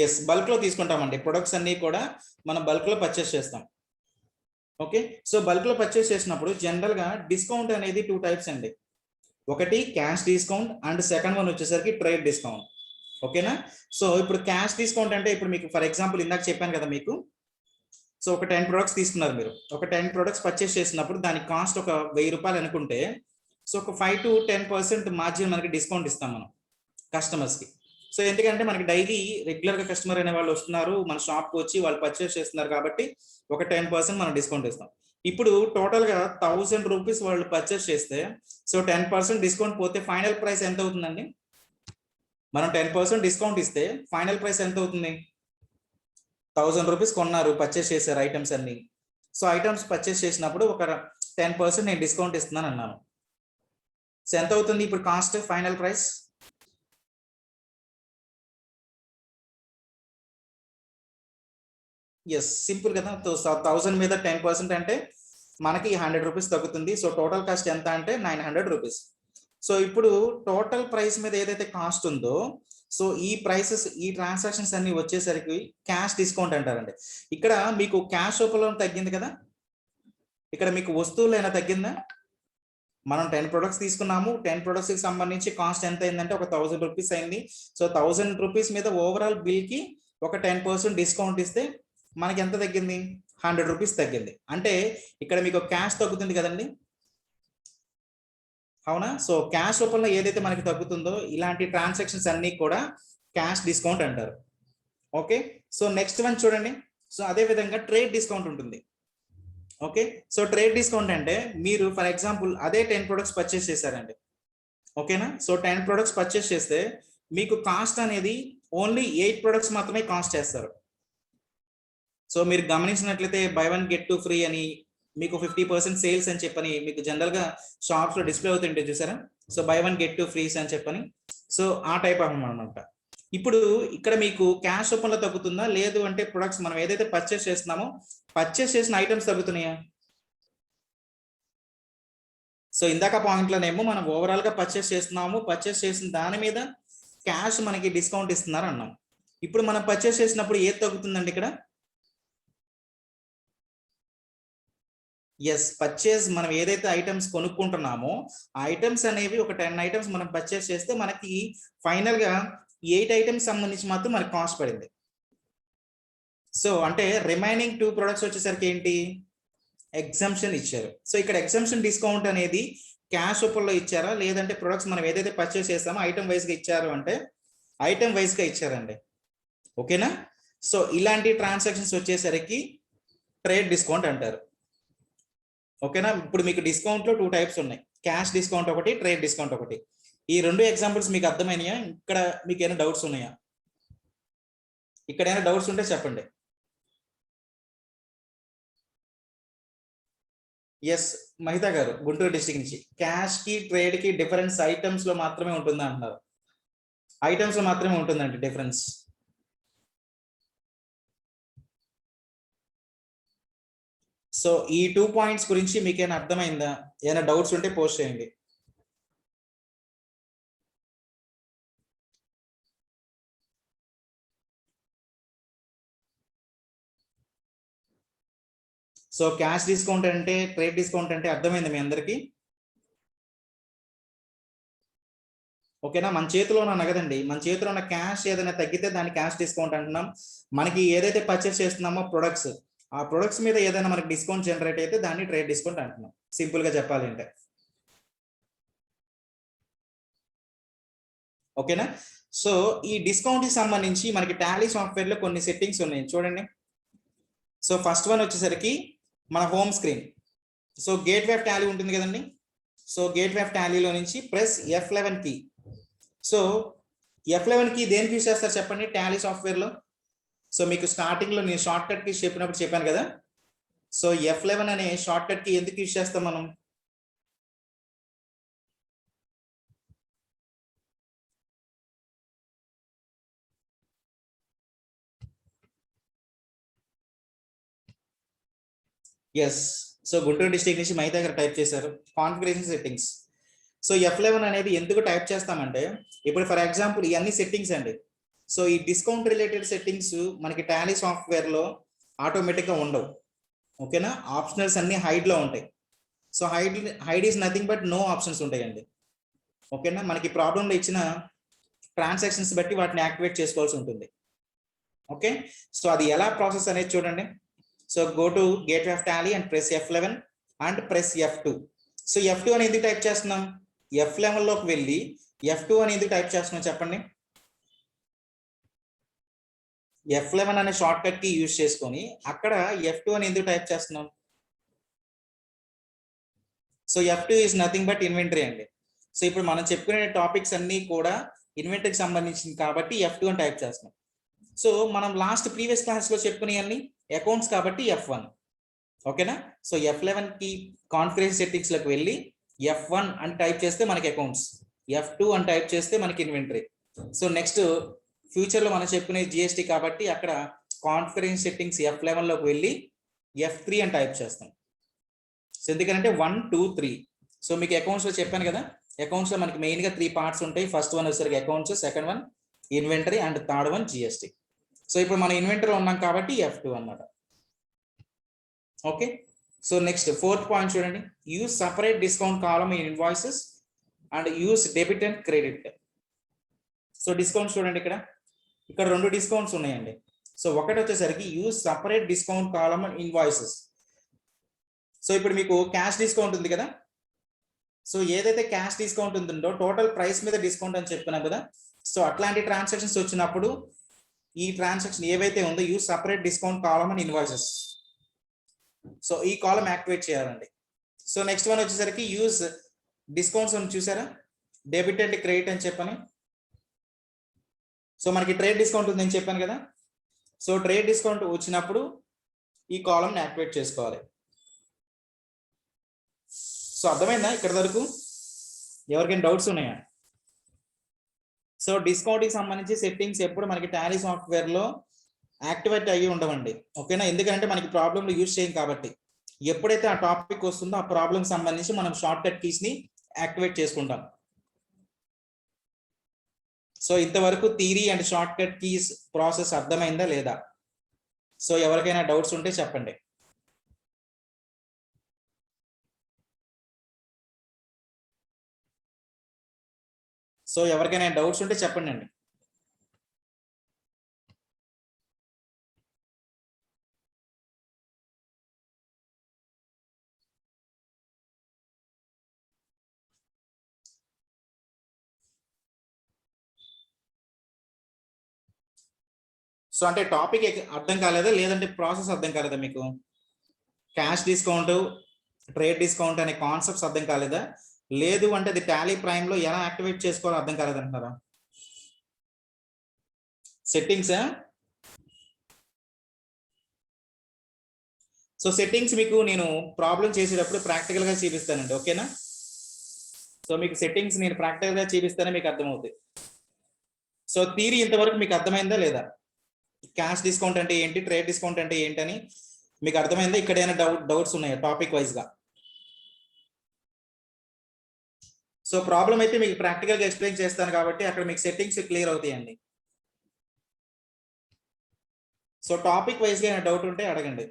Yes, bulk లో తీసుకుంటామండి. Products అన్ని కూడా మనం బల్క్ లో పర్చేస్ చేస్తాం. ఓకే, సో బల్క్ లో పర్చేస్ చేసినప్పుడు జనరల్ గా డిస్కౌంట్ అనేది 2 టైప్స్ అండి. ఒకటి cash discount and second one వచ్చేసరికి ట్రేడ్ డిస్కౌంట్. ఓకేనా? సో ఇప్పుడు క్యాష్ డిస్కౌంట్ అంటే ఇప్పుడు మీకు ఫర్ ఎగ్జాంపుల్ ఇందాక చెప్పాను కదా మీకు. సో ఒక 10 ప్రొడక్ట్స్ తీసుకున్నారు మీరు. ఒక 10 ప్రొడక్ట్స్ పర్చేస్ చేసినప్పుడు దాని కాస్ట్ ఒక 1000 రూపాయలు అనుకుంటే, సో ఒక 5 to 10% మార్జిన్ మనకి డిస్కౌంట్ ఇస్తాం మనం కస్టమర్స్ కి. సో ఎందుకంటే మనకి డైలీ రెగ్యులర్ గా కస్టమర్ అనే వాళ్ళు వస్తున్నారు, మన షాప్ కి వచ్చి వాళ్ళు పర్చేస్ చేస్తున్నారు కాబట్టి ఒక 10% మనం డిస్కౌంట్ ఇస్తాం. ఇప్పుడు టోటల్ గా 1000 రూపీస్ వాళ్ళు పర్చేస్ చేస్తే, సో 10% డిస్కౌంట్ పోతే ఫైనల్ ప్రైస్ ఎంత అవుతుందండి? మనం 10% డిస్కౌంట్ ఇస్తే ఫైనల్ ప్రైస్ ఎంత అవుతుంది? 1000 రూపీస్ కొన్నారు, పర్చేస్ చేశారు ఐటమ్స్ అన్ని. సో ఐటమ్స్ పర్చేస్ చేసినప్పుడు ఒక 10% నేను డిస్కౌంట్ ఇస్తున్నాను అన్నాను. సో ఎంత అవుతుంది ఇప్పుడు cost final price? Yes, simple కదా. 1000 మీద 10% అంటే మనకి 100 రూపీస్ తగ్గుతుంది. సో టోటల్ కాస్ట్ ఎంత అంటే 900 రూపీస్. సో ఇప్పుడు టోటల్ ప్రైస్ మీద ఏదైతే కాస్ట్ ఉందో, సో ఈ ప్రైసెస్ ఈ ట్రాన్సాక్షన్స్ అన్ని వచ్చేసరికి క్యాష్ డిస్కౌంట్ అంటారండి. ఇక్కడ మీకు క్యాష్ రూపంలో తగ్గింది కదా, ఇక్కడ మీకు వస్తువులు అయినా తగ్గిందా? మనం 10 ప్రొడక్ట్స్ తీసుకున్నాము, 10 ప్రొడక్ట్స్ కి సంబంధించి కాస్ట్ ఎంత అయిందంటే ఒక 1000 రూపీస్ అయింది. సో 1000 రూపీస్ మీద ఓవరాల్ బిల్ కి ఒక 10% డిస్కౌంట్ ఇస్తే మనకి ఎంత తగ్గింది? 100 రూపీస్ తగ్గింది. అంటే ఇక్కడ మీకు క్యాష్ తగ్గుతుంది కదండి, అవునా? సో క్యాష్ రూపంలో ఏదైతే మనకి తగ్గుతుందో ఇలాంటి ట్రాన్సాక్షన్స్ అన్ని కూడా క్యాష్ డిస్కౌంట్ అంటారు. ఓకే, సో నెక్స్ట్ వన్ చూడండి. సో అదే విధంగా ట్రేడ్ డిస్కౌంట్ ఉంటుంది. ఓకే, సో ట్రేడ్ డిస్కౌంట్ అంటే మీరు ఫర్ ఎగ్జాంపుల్ అదే 10 ప్రొడక్ట్స్ పర్చేస్ చేశారండి. ఓకేనా? సో 10 ప్రొడక్ట్స్ పర్చేస్ చేస్తే మీకు కాస్ట్ అనేది ఓన్లీ 8 ప్రొడక్ట్స్ మాత్రమే కాస్ట్ చేస్తారు. సో మీరు గమనించినట్లయితే బై 1 get 2 ఫ్రీ అని, మీకు 50% సేల్స్ అని చెప్పని మీకు జనరల్ గా షాప్స్ లో డిస్ప్లే అవుతుంటే చూసారా? సో బై 1 get 2 ఫ్రీస్ అని చెప్పని. సో ఆ టైప్ అనమాట. ఇప్పుడు ఇక్కడ మీకు క్యాష్ రూపంలో తగ్గుతుందా, లేదు అంటే ప్రొడక్ట్స్ మనం ఏదైతే పర్చేస్ చేస్తున్నామో పర్చేస్ చేసిన ఐటమ్స్ తగ్గుతున్నాయా? సో ఇందాక పాయింట్ లోనేమో మనం ఓవరాల్ గా పర్చేస్ చేస్తున్నాము, పర్చేస్ చేసిన దాని మీద క్యాష్ మనకి డిస్కౌంట్ ఇస్తున్నారు అన్నాం. ఇప్పుడు మనం పర్చేస్ చేసినప్పుడు ఏది తగ్గుతుందండి ఇక్కడ? ఎస్, పర్చేస్ మనం ఏదైతే ఐటమ్స్ కొనుక్కుంటున్నామో ఆ ఐటమ్స్ అనేవి ఒక 10 ఐటమ్స్ మనం పర్చేస్ చేస్తే మనకి ఫైనల్ గా 8 ఐటమ్స్ సంబంధించి మాత్రం మనకి కాస్ట్ పడింది. సో అంటే రిమైనింగ్ 2 ప్రొడక్ట్స్ వచ్చేసరికి ఏంటి? ఎగ్జంప్షన్ ఇచ్చారు. సో ఇక్కడ ఎగ్జంప్షన్ డిస్కౌంట్ అనేది క్యాష్ రూపంలో ఇచ్చారా, లేదంటే ప్రొడక్ట్స్ మనం ఏదైతే పర్చేస్ చేస్తామో ఐటమ్ వైజ్ గా ఇచ్చారు అంటే ఐటమ్ వైజ్ గా ఇచ్చారండి. ఓకేనా? సో ఇలాంటి ట్రాన్సాక్షన్స్ వచ్చేసరికి ట్రేడ్ డిస్కౌంట్ అంటారు. ఓకేనా? ఇప్పుడు మీకు డిస్కౌంట్ లో 2 టైప్స్ ఉన్నాయి, క్యాష్ డిస్కౌంట్ ఒకటి, ట్రేడ్ డిస్కౌంట్ ఒకటి. ఈ 2 ఎగ్జాంపుల్స్ మీకు అర్థమైనాయా? ఇక్కడ మీకు ఏమైనా డౌట్స్ ఉన్నాయా? ఇక్కడ ఏమైనా డౌట్స్ ఉంటే చెప్పండి. ఎస్, మహితా గారు గుంటూరు డిస్ట్రిక్ట్ నుంచి. క్యాష్ కి ట్రేడ్ కి డిఫరెన్స్ ఐటమ్స్ లో మాత్రమే ఉంటుంది అంటున్నారు. ఐటమ్స్ లో మాత్రమే ఉంటుందండి డిఫరెన్స్. సో ఈ 2 పాయింట్స్ గురించి మీకు ఏమైనా అర్థమైందా? ఏమైనా డౌట్స్ ఉంటే పోస్ట్ చేయండి. సో క్యాష్ డిస్కౌంట్ అంటే, ట్రేడ్ డిస్కౌంట్ అంటే అర్థమైంది మీ అందరికి? ఓకేనా? మన చేతిలో ఉన్న నగదండి, మన చేతిలో ఉన్న క్యాష్ ఏదైనా తగ్గితే దాన్ని క్యాష్ డిస్కౌంట్ అంటున్నాం. మనకి ఏదైతే పర్చేస్ చేస్తున్నామో ప్రొడక్ట్స్, ఆ ప్రొడక్ట్స్ మీద ఏదైనా మనకి డిస్కౌంట్ జనరేట్ అయితే దాన్ని ట్రేడ్ డిస్కౌంట్ అంటున్నాం, సింపుల్ గా చెప్పాలి అంటే. ఓకేనా? సో ఈ డిస్కౌంట్ కి సంబంధించి మనకి టాలీ సాఫ్ట్వేర్ లో కొన్ని సెట్టింగ్స్ ఉన్నాయి చూడండి. సో ఫస్ట్ వన్ వచ్చేసరికి మన home screen. So gateway of Tally ఉంటుంది కదండి. సో గేట్వే ఆఫ్ టాలీలో నుంచి press F11 key. So F11 key దేనికి యూజ్ చేస్తారు చెప్పండి టాలీ సాఫ్ట్వేర్ లో? సో మీకు స్టార్టింగ్ లో నేను షార్ట్ కట్ కీ చెప్పినప్పుడు చెప్పాను కదా. సో F11 అనే షార్ట్ కట్ కీ ఎందుకు యూజ్ చేస్తాం మనం? ఎస్, సో గుంటూరు డిస్ట్రిక్ట్ నుంచి మై దగ్గర టైప్ చేశారు కాన్ఫిగరేషన్ సెట్టింగ్స్. సో F11 అనేది ఎందుకు టైప్ చేస్తామంటే, ఇప్పుడు ఫర్ ఎగ్జాంపుల్ ఇవన్నీ సెట్టింగ్స్ అండి. సో ఈ డిస్కౌంట్ రిలేటెడ్ సెట్టింగ్స్ మనకి టాలీ సాఫ్ట్వేర్లో ఆటోమేటిక్గా ఉండవు. ఓకేనా, ఆప్షనల్స్ అన్ని హైడ్లో ఉంటాయి. So hide is nothing but no options ఉంటాయండి. ఓకేనా, మనకి ప్రాబ్లంలో ఇచ్చిన ట్రాన్సాక్షన్స్ బట్టి వాటిని యాక్టివేట్ చేసుకోవాల్సి ఉంటుంది. ఓకే, సో అది ఎలా ప్రాసెస్ అనేది చూడండి. So go to gateway of Tally and press F11 and press F2. So F2 అని ఎందుకు టైప్ చేస్తున్నాం? F11 లోకి వెళ్ళి F2 అని ఎందుకు టైప్ చేస్తున్నాం చెప్పండి. F11 అనే షార్ట్ కట్ కి యూజ్ చేసుకొని అక్కడ F2 అని ఎందుకు టైప్ చేస్తున్నాం? So F2 is nothing but inventory అండి. సో ఇప్పుడు మనం చెప్పుకునే టాపిక్స్ అన్ని కూడా ఇన్వెంటరీకి సంబంధించింది కాబట్టి F2 అని టైప్ చేస్తున్నాం. సో మనం లాస్ట్ ప్రీవియస్ క్లాస్ లో చెప్పుకునే అన్ని అకౌంట్స్ కాబట్టి F1. ఓకేనా, సో F11 కి కాన్ఫిగరేషన్ సెట్టింగ్స్ లోకి వెళ్ళి F1 అని టైప్ చేస్తే మనకి అకౌంట్స్, F2 అని టైప్ చేస్తే మనకి ఇన్వెంటరీ. సో నెక్స్ట్ ఫ్యూచర్ లో మనం చెప్పుకునే GST కాబట్టి అక్కడ కాన్ఫిగరేషన్ సెట్టింగ్స్ F11 లోకి వెళ్ళి F3 అని టైప్ చేస్తాం. సో ఎందుకంటే 1, 2, 3. సో మీకు అకౌంట్స్ లో చెప్పాను కదా, అకౌంట్స్ లో మనకి మెయిన్ గా 3 పార్ట్స్ ఉంటాయి. ఫస్ట్ వన్ వచ్చేసరికి accounts, second one inventory and third one GST. So ఇప్పుడు మనం ఇన్వెంటరీ ఉన్నాం కాబట్టి F2 అన్నమాట. Okay, so next fourth point చూడండి, use separate discount column in invoices and use debit and credit. So discounts చూడండి, ఇక్కడ 2 discounts ఉన్నాయండి. సో ఒకటి వచ్చేసరికి use separate discount column invoices. So ఇప్పుడు మీకు క్యాష్ డిస్కౌంట్ ఉంది కదా, సో ఏదైతే క్యాష్ డిస్కౌంట్ ఉంటుందో టోటల్ ప్రైస్ మీద డిస్కౌంట్ అని చెప్పినాం కదా. సో అట్లాంటి ట్రాన్సాక్షన్స్ వచ్చినప్పుడు ఈ ట్రాన్సాక్షన్ ఏవైతే ఉందో use separate discount column and invoices. So ఈ కాలమ్ యాక్టివేట్ చేయాలండి. సో నెక్స్ట్ వన్ వచ్చేసరికి యూజ్ డిస్కౌంట్స్ అని చూసారా, డెబిట్ అండ్ క్రెడిట్ అని చెప్పని. సో మనకి ట్రేడ్ డిస్కౌంట్ ఉందని చెప్పాను కదా, సో ట్రేడ్ డిస్కౌంట్ వచ్చినప్పుడు ఈ కాలమ్ యాక్టివేట్ చేసుకోవాలి. సో అర్థమైందా ఇక్కడ వరకు? ఎవరికైనా డౌట్స్ ఉన్నాయా? సో డిస్కౌంట్ కి సంబంధించి సెట్టింగ్స్ ఎప్పుడు మనకి టాలీ సాఫ్ట్వేర్ లో యాక్టివేట్ అయ్యి ఉండవండి. ఓకేనా, ఎందుకంటే మనకి ప్రాబ్లంలు యూజ్ చేయం కాబట్టి. ఎప్పుడైతే ఆ టాపిక్ వస్తుందో ఆ ప్రాబ్లం సంబంధించి మనం షార్ట్ కట్ కీస్ ని యాక్టివేట్ చేసుకుంటాం. సో ఇంతవరకు theory and short cut keys process అర్థమైందా లేదా? సో ఎవరికైనా డౌట్స్ ఉంటే చెప్పండి. సో ఎవరికైనా డౌట్స్ ఉంటే చెప్పండి అండి. సో అంటే టాపిక్ అర్థం కాలేదా, లేదంటే ప్రాసెస్ అర్థం కాలేదా మీకు? క్యాష్ డిస్కౌంట్, ట్రేడ్ డిస్కౌంట్ అనే కాన్సెప్ట్స్ అర్థం కాలేదా? లేదు అంటే అది టాలీ ప్రైమ్ లో ఎలా యాక్టివేట్ చేసుకోవాలో అర్థం కాలేదంటున్నారా? సెట్టింగ్స్, సో సెట్టింగ్స్ మీకు నేను ప్రాబ్లం చేసేటప్పుడు ప్రాక్టికల్ గా చూపిస్తానండి. ఓకేనా, సో మీకు సెట్టింగ్స్ నేను ప్రాక్టికల్ గా చూపిస్తానే మీకు అర్థమవుతుంది. సో థియరీ ఇంతవరకు మీకు అర్థమైందా లేదా? క్యాష్ డిస్కౌంట్ అంటే ఏంటి, ట్రేడ్ డిస్కౌంట్ అంటే ఏంటని మీకు అర్థమైందా? ఇక్కడ ఏమైనా డౌట్స్ ఉన్నాయా టాపిక్ వైజ్ గా? సో ప్రాబ్లం అయితే మీకు ప్రాక్టికల్ గా ఎక్స్ప్లెయిన్ చేస్తాను కాబట్టి అక్కడ మీకు సెట్టింగ్స్ క్లియర్ అవుతాయండి. సో టాపిక్ వైజ్ గా ఏమైనా డౌట్ ఉంటే అడగండి.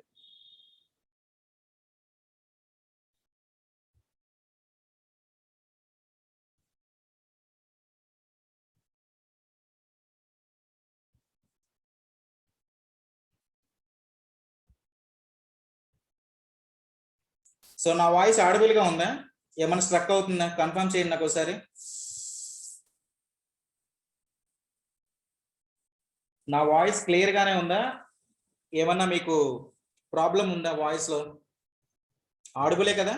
సో నా వాయిస్ ఆడిబుల్ గా ఉందా? ఏమైనా స్ట్రక్ అవుతుందా? కన్ఫర్మ్ చేయండి నాకు ఒకసారి. నా వాయిస్ క్లియర్ గానే ఉందా? ఏమన్నా మీకు ప్రాబ్లం ఉందా వాయిస్ లో? ఆడిబులే కదా?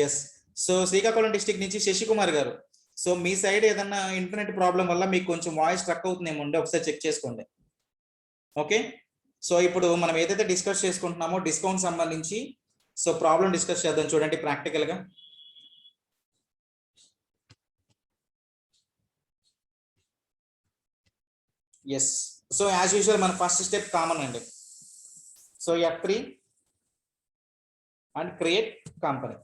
ఎస్. సో శ్రీకాకుళం డిస్ట్రిక్ట్ నుంచి శశికుమార్ గారు, సో మీ సైడ్ ఏదన్నా ఇంటర్నెట్ ప్రాబ్లం వల్ల మీకు కొంచెం వాయిస్ స్ట్రక్ అవుతుందేమో, ఒకసారి చెక్ చేసుకోండి. ఓకే, సో ఇప్పుడు మనం ఏదైతే డిస్కస్ చేసుకుంటున్నామో డిస్కౌంట్ సంబంధించి సో ప్రాబ్లం డిస్కస్ చేద్దాం. చూడండి ప్రాక్టికల్ గా. ఎస్, సో యాజ్ యూజువల్ మన ఫస్ట్ స్టెప్ కామన్ అండి. So F3 and create company.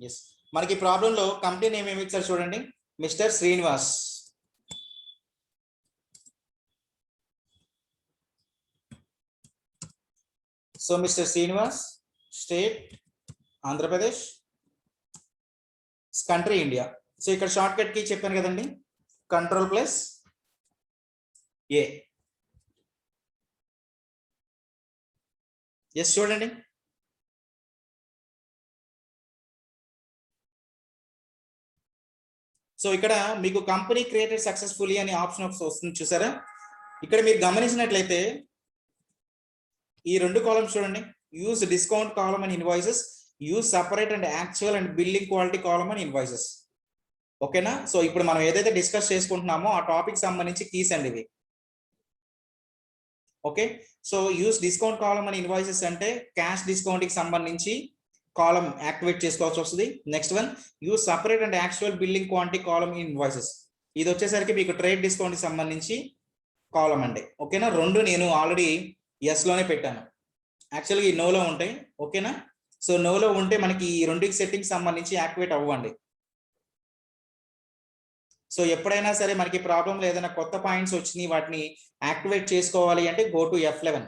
Yes, మనకి ప్రాబ్లం లో కంపెనీ నేమ్ ఏమి ఇచ్చారు చూడండి, mister Srinivas. So mister Srinivas, state Andhra Pradesh, country India. So ఇక్కడ షార్ట్ కట్ కి చెప్పాను కదండి, కంట్రోల్ ప్లస్ ఏ. ఎస్ చూడండి, సో ఇక్కడ మీకు కంపెనీ క్రియేటెడ్ సక్సెస్ఫుల్లీ అనే ఆప్షన్ వస్తుంది చూసారా. ఇక్కడ మీరు గమనించినట్లయితే ఈ రెండు కాలమ్స్ చూడండి, use discount column and invoices, use separate and actual and billing quality column and invoices. ఓకేనా. సో ఇప్పుడు మనం ఏదైతే డిస్కస్ చేసుకుంటున్నామో ఆ టాపిక్ సంబంధించి కీస్ అండి ఇవి. Okay, so use discount column and invoices అంటే క్యాష్ డిస్కౌంట్ కి సంబంధించి కాలమ్ యాక్టివేట్ చేసుకోవాల్సి వస్తుంది. Next one, use separate and actual billing quantity column invoices. ఇది వచ్చేసరికి మీకు ట్రేడ్ డిస్కౌంట్ కి సంబంధించి కాలమ్ అండి. ఓకేనా, రెండు నేను ఆల్రెడీ ఎస్ లోనే పెట్టాను, యాక్చువల్గా ఈ నోలో ఉంటాయి. ఓకేనా, సో నోలో ఉంటే మనకి ఈ రెండుకి సెట్టింగ్స్ సంబంధించి యాక్టివేట్ అవ్వండి. సో ఎప్పుడైనా సరే మనకి ప్రాబ్లంలో ఏదైనా కొత్త పాయింట్స్ వచ్చినాయి, వాటిని యాక్టివేట్ చేసుకోవాలి అంటే go to F11.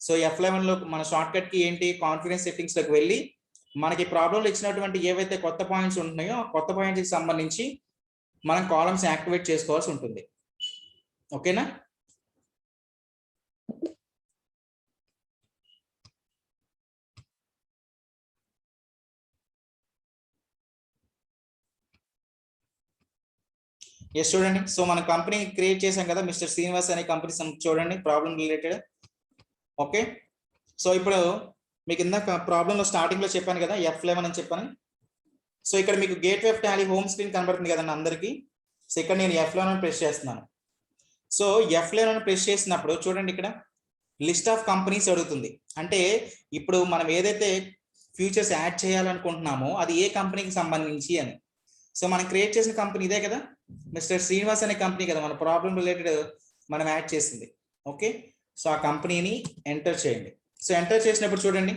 So F11 లో మన షార్ట్ కట్ కి ఏంటి, కాన్ఫిడెన్స్ సెట్టింగ్స్ లోకి వెళ్ళి మనకి ప్రాబ్లంలో ఇచ్చినటువంటి ఏవైతే కొత్త పాయింట్స్ ఉంటున్నాయో ఆ కొత్త పాయింట్స్ కి సంబంధించి మనం కాలమ్స్ యాక్టివేట్ చేసుకోవాల్సి ఉంటుంది. ఓకేనా. ఎస్ చూడండి, సో మన కంపెనీ క్రియేట్ చేసాం కదా, మిస్టర్ శ్రీనివాస్ అనే కంపెనీ చూడండి, ప్రాబ్లం రిలేటెడ్. ఓకే, సో ఇప్పుడు మీకు ఇందాక ప్రాబ్లంలో స్టార్టింగ్ లో చెప్పాను కదా F11 అని చెప్పాను. సో ఇక్కడ మీకు gate web Tally home screen కనబడుతుంది కదండి అందరికి. సో ఇక్కడ నేను F11 ప్రెస్ చేస్తున్నాను. సో F11 ప్రెస్ చేసినప్పుడు చూడండి, ఇక్కడ లిస్ట్ ఆఫ్ కంపెనీస్ అడుగుతుంది. అంటే ఇప్పుడు మనం ఏదైతే ఫ్యూచర్స్ యాడ్ చేయాలనుకుంటున్నామో అది ఏ కంపెనీకి సంబంధించి అని. సో మనం క్రియేట్ చేసిన కంపెనీ ఇదే కదా, మిస్టర్ శ్రీనివాస్ అనే కంపెనీ కదా మన ప్రాబ్లం రిలేటెడ్ మనం యాడ్ చేసింది. ఓకే, సో ఆ కంపెనీని ఎంటర్ చేయండి. సో ఎంటర్ చేసినప్పుడు చూడండి,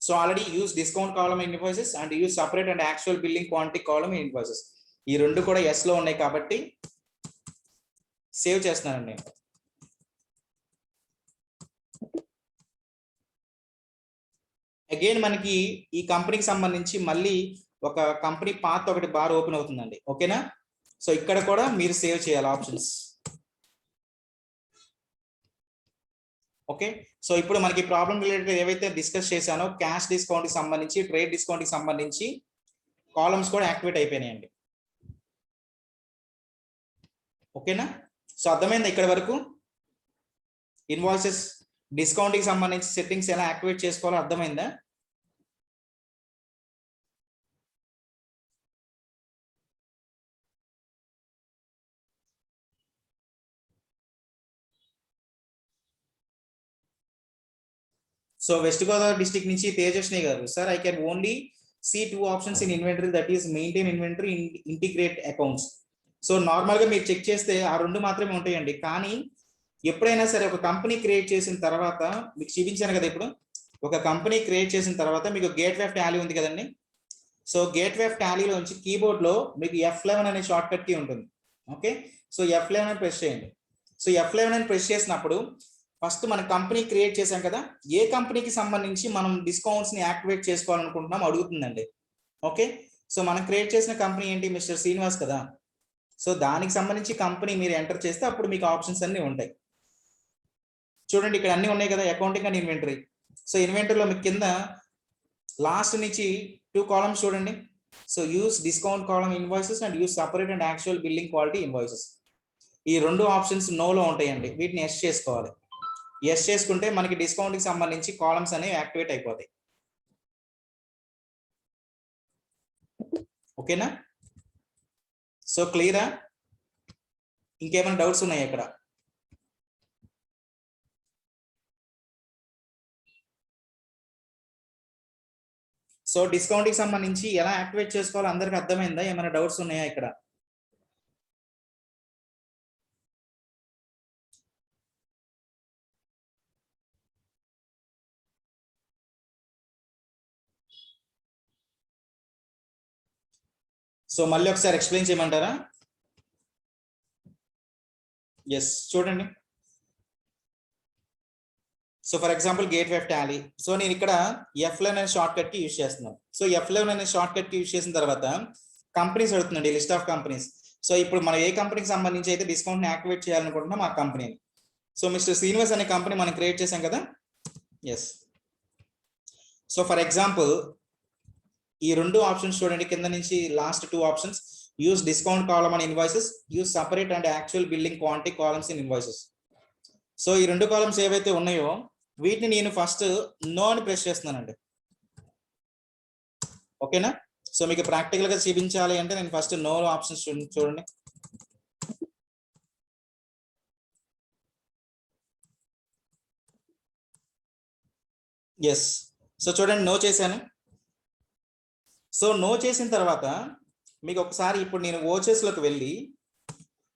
so already use discount column invoices and use separate and actual billing quantity column invoices, ఈ రెండు కూడా ఎస్ లో ఉన్నాయి కాబట్టి సేవ్ చేస్తున్నానండి నేను. అగైన్ మనకి ఈ కంపెనీకి సంబంధించి మళ్ళీ ఒక కంపెనీ పాత్ ఒకటి బార్ ఓపెన్ అవుతుందండి. ఓకేనా, సో ఇక్కడ కూడా మీరు సేవ్ చేయాలి ఆప్షన్స్. ఓకే, సో ఇప్పుడు మనకి ప్రాబ్లం రిలేటెడ్ ఏవైతే డిస్కస్ చేశానో క్యాష్ డిస్కౌంట్ కి సంబంధించి, ట్రేడ్ డిస్కౌంట్ కి సంబంధించి కాలమ్స్ కూడా యాక్టివేట్ అయిపోయినాయండి. ఓకేనా, సో అర్థమైందా ఇక్కడ వరకు? ఇన్వాయిసెస్ డిస్కౌంట్ కి సంబంధించి సెట్టింగ్స్ ఎలా యాక్టివేట్ చేసుకోవాలో అర్థమైందా? సో వెస్ట్ గోదావరి డిస్ట్రిక్ట్ నుంచి తేజస్ని గారు, sir I can only see two options in inventory, that is maintain inventory, integrate accounts. So normal గా మీరు చెక్ చేస్తే ఆ రెండు మాత్రమే ఉంటాయండి. కానీ ఎప్పుడైనా సరే ఒక కంపెనీ క్రియేట్ చేసిన తర్వాత మీకు చూపించాను కదా, ఇప్పుడు ఒక కంపెనీ క్రియేట్ చేసిన తర్వాత మీకు గేట్ వెబ్ టాలీ ఉంది కదండి. సో గేట్ వెబ్ టాలీలోంచి కీబోర్డ్ లో మీకు F11 అనే షార్ట్ కట్ కీ ఉంటుంది. ఓకే, సో F11 అని ప్రెస్ చేయండి. సో F11 అని ప్రెస్ చేసినప్పుడు ఫస్ట్ మన కంపెనీ క్రియేట్ చేసాం కదా, ఏ కంపెనీకి సంబంధించి మనం డిస్కౌంట్స్ ని యాక్టివేట్ చేసుకోవాలనుకుంటున్నాం అడుగుతుందండి. ఓకే, సో మనం క్రియేట్ చేసిన కంపెనీ ఏంటి, మిస్టర్ శ్రీనివాస్ కదా. సో దానికి సంబంధించి కంపెనీ మీరు ఎంటర్ చేస్తే అప్పుడు మీకు ఆప్షన్స్ అన్ని ఉంటాయి. చూడండి ఇక్కడ అన్ని ఉన్నాయి కదా, అకౌంటింగ్ అండ్ ఇన్వెంటరీ. సో ఇన్వెంటరీలో మీకు కింద లాస్ట్ నుంచి 2 కాలమ్స్ చూడండి. So use discount column invoices and use separate and actual billing quality invoices, ఈ రెండు ఆప్షన్స్ నోలో ఉంటాయండి. వీటిని ఎస్ చేసుకోవాలి. ఎస్ చేసుకుంటే మనకి డిస్కౌంట్ కి సంబంధించి కాలమ్స్ అనేవి యాక్టివేట్ అయిపోతాయి. ఓకేనా, సో క్లియరా? ఇంకేమైనా డౌట్స్ ఉన్నాయా ఇక్కడ? సో డిస్కౌంట్ కి సంబంధించి ఎలా యాక్టివేట్ చేసుకోవాలో అందరికి అర్థమైందా? ఏమైనా డౌట్స్ ఉన్నాయా ఇక్కడ? సో మళ్ళీ ఒకసారి ఎక్స్ప్లెయిన్ చేయమంటారా? ఎస్, చూడండి. So for example gateway Tally. So నేను ఇక్కడ F11 అనే షార్ట్ కట్ కి యూజ్ చేస్తున్నాను. సో F11 అనే షార్ట్ కట్ కి యూజ్ చేసిన తర్వాత కంపెనీస్ అడుగుతుందండి, లిస్ట్ ఆఫ్ కంపెనీస్. సో ఇప్పుడు మనం ఏ కంపెనీకి సంబంధించి అయితే డిస్కౌంట్ ని యాక్టివేట్ చేయాలనుకుంటున్నాం ఆ కంపెనీని. సో మిస్టర్ శ్రీనివాస్ అనే కంపెనీ మనం క్రియేట్ చేసాం కదా. ఎస్. సో ఫర్ ఎగ్జాంపుల్ ఈ రెండు ఆప్షన్స్ చూడండి, కింద నుంచి last 2 options. Use discount column and invoices, use separate and actual billing quantity columns in invoices. So ఈ రెండు కాలమ్స్ ఏవైతే ఉన్నాయో వీటిని నేను ఫస్ట్ నో అని ప్రెస్ చేస్తున్నానండి. ఓకేనా? సో మీకు ప్రాక్టికల్ గా చూపించాలి అంటే నేను ఫస్ట్ నో ఆప్షన్స్ చూడండి. ఎస్. సో చూడండి, నో చేశాను. సో నో చేసిన తర్వాత మీకు ఒకసారి ఇప్పుడు నేను ఓచెస్ లోకి వెళ్ళి,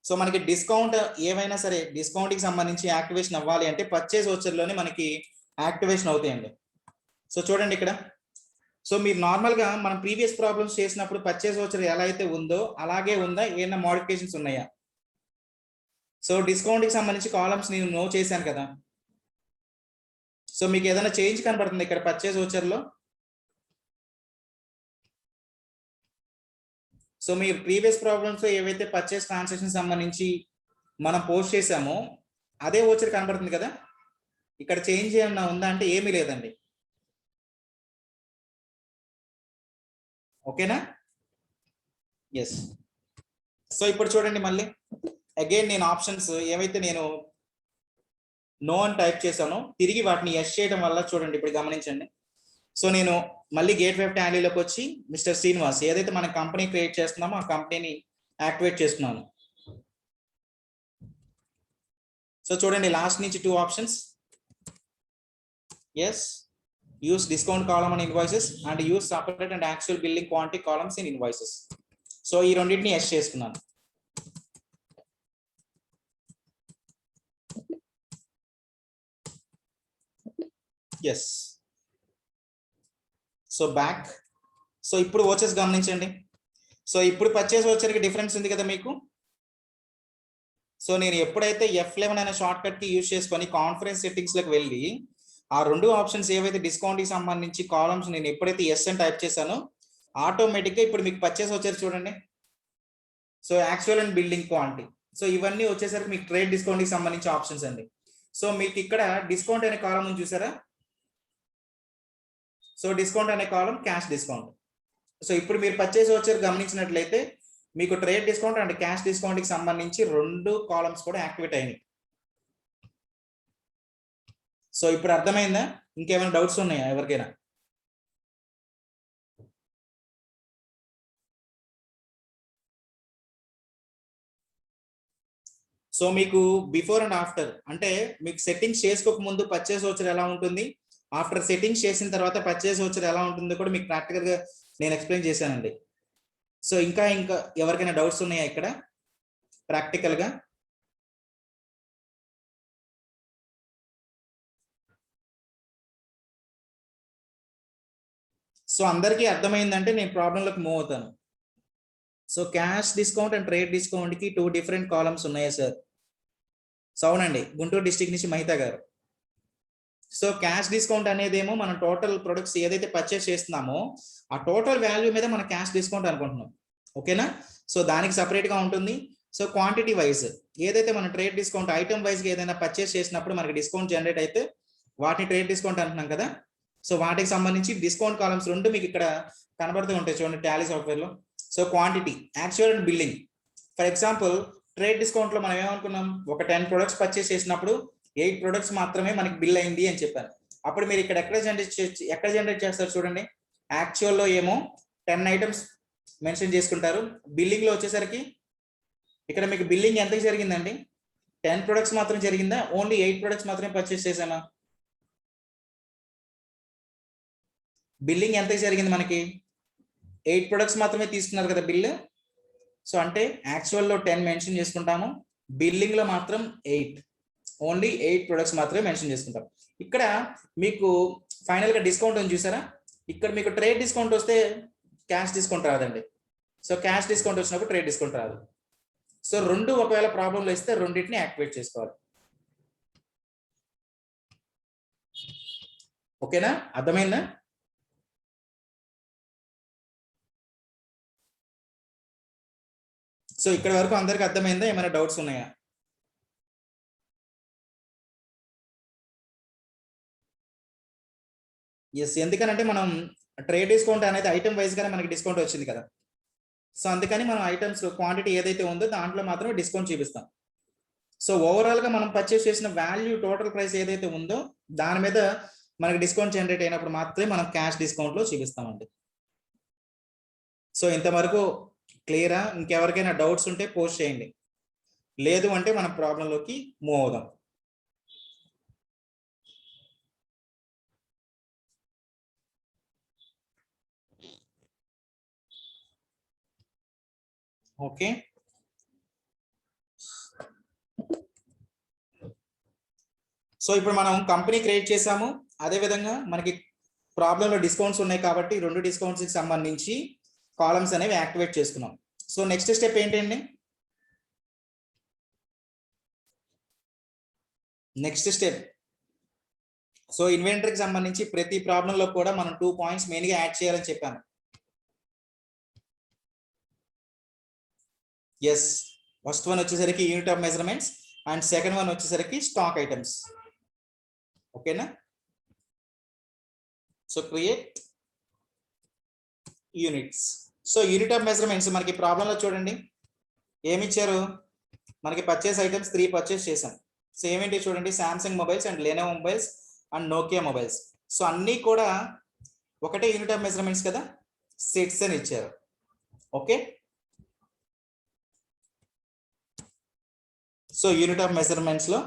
సో మనకి డిస్కౌంట్ ఏవైనా సరే డిస్కౌంట్ కి సంబంధించి యాక్టివేషన్ అవ్వాలి అంటే పర్చేస్ ఓచర్ లోనే మనకి యాక్టివేషన్ అవుతాయండి. సో చూడండి ఇక్కడ. సో మీరు నార్మల్ గా మనం ప్రీవియస్ ప్రాబ్లమ్స్ చేసినప్పుడు పర్చేస్ ఓచర్ ఎలా అయితే ఉందో అలాగే ఉందా, ఏమైనా మోడిఫికేషన్స్ ఉన్నాయా? సో డిస్కౌంట్ కి సంబంధించి కాలమ్స్ నేను నో చేశాను కదా. సో మీకు ఏదైనా చేంజ్ కనబడుతుంది ఇక్కడ పర్చేస్ ఓచర్ లో? సో మీరు ప్రీవియస్ ప్రాబ్లమ్స్ ఏవైతే పర్చేస్ ట్రాన్సాక్షన్ సంబంధించి మనం పోస్ట్ చేసామో అదే ఓచర్ కనబడుతుంది కదా. ఇక్కడ చేంజ్ ఏమన్నా ఉందా అంటే ఏమీ లేదండి. ఓకేనా? ఎస్. సో ఇప్పుడు చూడండి, మళ్ళీ అగైన్ నేను ఆప్షన్స్ ఏవైతే నేను నో అని టైప్ చేశానో తిరిగి వాటిని ఎస్ చేయడం వల్ల చూడండి, ఇప్పుడు గమనించండి. సో నేను మళ్ళీ గేట్ వెబ్ టాలీలోకి వచ్చి మిస్టర్ శ్రీనివాస్ ఏదైతే మన కంపెనీ క్రియేట్ చేస్తున్నామో ఆ కంపెనీని యాక్టివేట్ చేస్తున్నాను. సో చూడండి, లాస్ట్ నుంచి 2 options. Yes, use discount column and invoices and use separate and actual billing quantity columns in invoices. So ఈ రెండింటిని ఎస్ చేసుకున్నాను. ఎస్. So back. సో ఇప్పుడు ఓచెస్ గమనించండి. సో ఇప్పుడు పర్చేస్ ఓచర్కి డిఫరెన్స్ ఉంది కదా మీకు. సో నేను ఎప్పుడైతే F11 అనే షార్ట్ కట్ కి యూజ్ చేసుకొని కాన్ఫరెన్స్ సెట్టింగ్స్ లోకి వెళ్ళి ఆ రెండు ఆప్షన్స్ ఏవైతే డిస్కౌంట్ కి సంబంధించి కాలమ్స్ నేను ఎప్పుడైతే ఎస్ అని టైప్ చేశానో ఆటోమేటిక్ గా ఇప్పుడు మీకు పర్చేస్ ఓచర్ చూడండి. So actual and building quantity. So ఇవన్నీ వచ్చేసరికి మీకు ట్రేడ్ డిస్కౌంట్ కి సంబంధించి ఆప్షన్స్ అండి. సో మీకు ఇక్కడ డిస్కౌంట్ అనే కాలం ఉంది చూసారా. సో డిస్కౌంట్ అనే కాలం క్యాష్ డిస్కౌంట్. సో ఇప్పుడు మీరు పర్చేస్ ఓచర్ గమనించినట్లయితే మీకు trade discount and cash discount కి సంబంధించి 2 కాలమ్స్ కూడా యాక్టివేట్ అయినాయి. సో ఇప్పుడు అర్థమైందా? ఇంకేమైనా డౌట్స్ ఉన్నాయా ఎవరికైనా? సో మీకు బిఫోర్ అండ్ ఆఫ్టర్ అంటే మీకు సెట్టింగ్స్ చేసుకోక ముందు పర్చేస్ ఓచర్ ఎలా ఉంటుంది, ఆఫ్టర్ సెట్టింగ్స్ చేసిన తర్వాత పర్చేస్ ఓచర్ ఎలా ఉంటుందో కూడా మీకు ప్రాక్టికల్ గా నేను ఎక్స్ప్లెయిన్ చేశానండి. సో ఇంకా ఎవరికైనా డౌట్స్ ఉన్నాయా ఇక్కడ ప్రాక్టికల్ గా? సో అందరికీ అర్థమైందంటే నేను ప్రాబ్లంలోకి మూవ్ అవుతాను. So cash discount and trade discount కి 2 డిఫరెంట్ కాలమ్స్ ఉన్నాయా సార్? సో అవునండి, గుంటూరు డిస్ట్రిక్ట్ నుంచి మహితా గారు. సో క్యాష్ డిస్కౌంట్ అనేదేమో మనం టోటల్ ప్రొడక్ట్స్ ఏదైతే పర్చేస్ చేస్తున్నామో ఆ టోటల్ వాల్యూ మీద మనం క్యాష్ డిస్కౌంట్ అనుకుంటున్నాం. ఓకేనా? సో దానికి సపరేట్ గా ఉంటుంది. సో క్వాంటిటీ వైజ్ ఏదైతే మనం ట్రేడ్ డిస్కౌంట్ ఐటమ్ వైజ్ గా ఏదైనా పర్చేస్ చేసినప్పుడు మనకి డిస్కౌంట్ జనరేట్ అయితే వాటిని ట్రేడ్ డిస్కౌంట్ అంటున్నాం కదా. సో వాటికి సంబంధించి డిస్కౌంట్ కాలమ్స్ 2 మీకు ఇక్కడ కనబడుతూ ఉంటాయి చూడండి టాలీ సాఫ్ట్వేర్ లో. So quantity, actual and billing. For example trade discount లో మనం ఏమనుకున్నాం, ఒక 10 ప్రొడక్ట్స్ పర్చేస్ చేసినప్పుడు 8 ప్రొడక్ట్స్ మాత్రమే మనకి బిల్ అయింది అని చెప్పాను. అప్పుడు మీరు ఇక్కడ ఎక్కడ జనరేట్ చేస్తారు చూడండి. యాక్చువల్ లో ఏమో 10 ఐటమ్స్ మెన్షన్ చేసుకుంటారు. బిల్లింగ్ లో వచ్చేసరికి ఇక్కడ మీకు బిల్లింగ్ ఎంత జరిగిందండి? 10 ప్రొడక్ట్స్ మాత్రం జరిగిందా, ఓన్లీ 8 ప్రొడక్ట్స్ మాత్రమే పర్చేస్ చేసామా? బిల్లింగ్ ఎంత జరిగింది మనకి? 8 ప్రొడక్ట్స్ మాత్రమే తీసుకున్నారు కదా బిల్లు. సో అంటే యాక్చువల్ లో 10 మెన్షన్ చేసుకుంటాము, బిల్లింగ్ లో మాత్రం 8, ఓన్లీ 8 ప్రొడక్ట్స్ మాత్రమే మెన్షన్ చేసుకుంటాం. ఇక్కడ మీకు ఫైనల్ గా డిస్కౌంట్ ఉంది చూసారా. ఇక్కడ మీకు ట్రేడ్ డిస్కౌంట్ వస్తే క్యాష్ డిస్కౌంట్ రాదండి. సో క్యాష్ డిస్కౌంట్ వచ్చినప్పుడు ట్రేడ్ డిస్కౌంట్ రాదు. సో రెండు ఒకవేళ ప్రాబ్లంలో ఇస్తే రెండింటిని యాక్టివేట్ చేసుకోవాలి. ఓకేనా, అర్థమైందా? సో ఇక్కడ వరకు అందరికి అర్థమైందా? ఏమైనా డౌట్స్ ఉన్నాయా? ఎస్, ఎందుకనంటే మనం ట్రేడ్ డిస్కౌంట్ అనేది ఐటమ్ వైజ్ గానే మనకి డిస్కౌంట్ వచ్చింది కదా. సో అందుకని మనం ఐటమ్స్ క్వాంటిటీ ఏదైతే ఉందో దాంట్లో మాత్రమే డిస్కౌంట్ చూపిస్తాం. సో ఓవరాల్ గా మనం పర్చేస్ చేసిన వాల్యూ టోటల్ ప్రైస్ ఏదైతే ఉందో దాని మీద మనకి డిస్కౌంట్ జనరేట్ అయినప్పుడు మాత్రమే మనం క్యాష్ డిస్కౌంట్ లో చూపిస్తామండి. సో ఇంతవరకు క్లియరా? ఇంకెవరికైనా డౌట్స్ ఉంటే పోస్ట్ చేయండి, లేదు అంటే మనం ప్రాబ్లంలోకి మూవ్ అవుదాం. ఓకే, సో ఇప్పుడు మనం కంపెనీ క్రియేట్ చేసాము. అదే విధంగా మనకి ప్రాబ్లంలో డిస్కౌంట్స్ ఉన్నాయి కాబట్టి రెండు డిస్కౌంట్స్ కి సంబంధించి కాలమ్స్ అనేవి యాక్టివేట్ చేసుకున్నాం. సో నెక్స్ట్ స్టెప్ ఏంటండి? నెక్స్ట్ స్టెప్, సో ఇన్వెంటరీకి సంబంధించి ప్రతి ప్రాబ్లంలో కూడా మనం 2 పాయింట్స్ మెయిన్ గా యాడ్ చేయాలని చెప్పాను. ఎస్, ఫస్ట్ వన్ వచ్చేసరికి unit of measurements and second one వచ్చేసరికి స్టాక్ ఐటమ్స్. ఓకేనా? So create units. So unit of measurements మనకి ప్రాబ్లంలో చూడండి ఏమి ఇచ్చారు, మనకి పర్చేస్ ఐటమ్స్ 3 పర్చేస్ చేసాం. సో ఏమేంటి చూడండి, Samsung mobiles and Lenovo mobiles and Nokia mobiles. So అన్నీ కూడా ఒకటే యూనిట్ ఆఫ్ మెజర్మెంట్స్ కదా, సెట్స్ అని ఇచ్చారు. Okay, so unit of measurements లో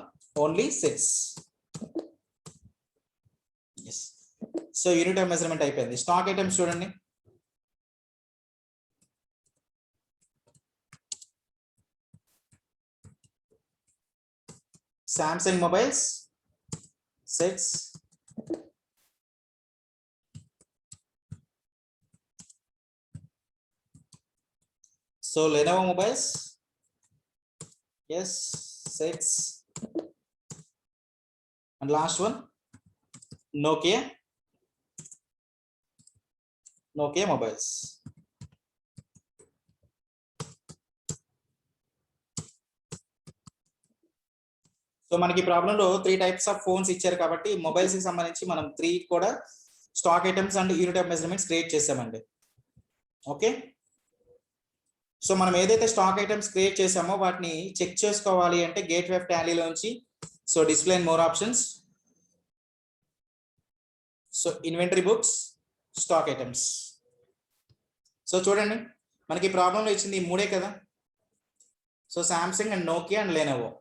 only sets. So unit of measurement అయిపోయింది. స్టాక్ ఐటమ్స్ చూడండి, Samsung mobiles sets, so Lenovo mobiles yes sets, and last one Nokia mobiles. So మనకి ప్రాబ్లంలో 3 types of phones ఇచ్చారు కాబట్టి mobiles కి సంబంధించి మనం 3 కూడా stock items and unit of measurements create చేసామండి. ఓకే, సో మనం ఏదైతే స్టాక్ ఐటమ్స్ క్రియేట్ చేసామో వాటిని చెక్ చేసుకోవాలి అంటే గేట్వే ఆఫ్ టాలీలోంచి so display and more options, so inventory books, stock items. So చూడండి మనకి ప్రాబ్లంలో ఇచ్చింది 3 కదా. So Samsung and Nokia and Lenovo.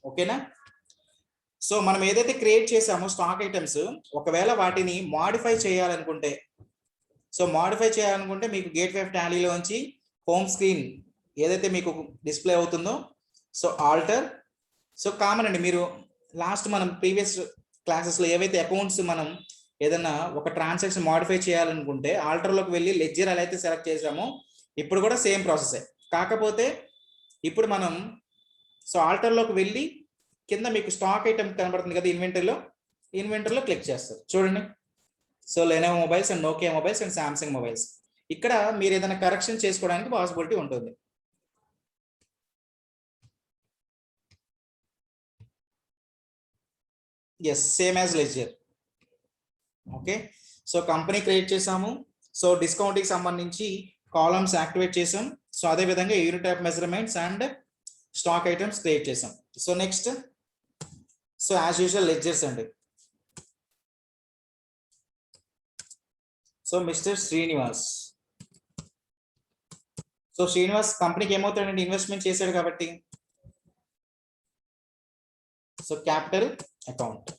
ఓకేనా? సో మనం ఏదైతే క్రియేట్ చేసామో స్టాక్ ఐటమ్స్ ఒకవేళ వాటిని మాడిఫై చేయాలనుకుంటే, సో మాడిఫై చేయాలనుకుంటే మీకు గేట్వే ఆఫ్ టాలీలోంచి హోమ్ స్క్రీన్ ఏదైతే మీకు డిస్ప్లే అవుతుందో సో ఆల్టర్. సో కామన్ అండి, మీరు లాస్ట్ మనం ప్రీవియస్ క్లాసెస్లో ఏవైతే అకౌంట్స్ మనం ఏదైనా ఒక ట్రాన్సాక్షన్ మాడిఫై చేయాలనుకుంటే ఆల్టర్లోకి వెళ్ళి లెడ్జర్ ఎలా అయితే సెలెక్ట్ చేసామో ఇప్పుడు కూడా సేమ్ ప్రాసెసే. కాకపోతే ఇప్పుడు మనం సో ఆల్టర్లోకి వెళ్ళి కింద మీకు స్టాక్ ఐటమ్ కనబడుతుంది కదా ఇన్వెంటరీలో క్లిక్ చేస్తారు చూడండి. So Lenovo mobiles and Nokia mobiles and Samsung mobiles. ఇక్కడ మీరు ఏదైనా కరెక్షన్ చేసుకోవడానికి పాసిబిలిటీ ఉంటుంది. Yes, same as ledger. Okay, so company create చేసాము. సో డిస్కౌంట్కి సంబంధించి కాలమ్స్ యాక్టివేట్ చేసాం. సో అదే విధంగా unit of measurements and stock items create చేసాం. So next so as usual ledgers అండి. So mister Srinivas. So Srinivas కంపెనీకి ఏమవుతాడండి, ఇన్వెస్ట్మెంట్ చేశాడు కాబట్టి so capital account.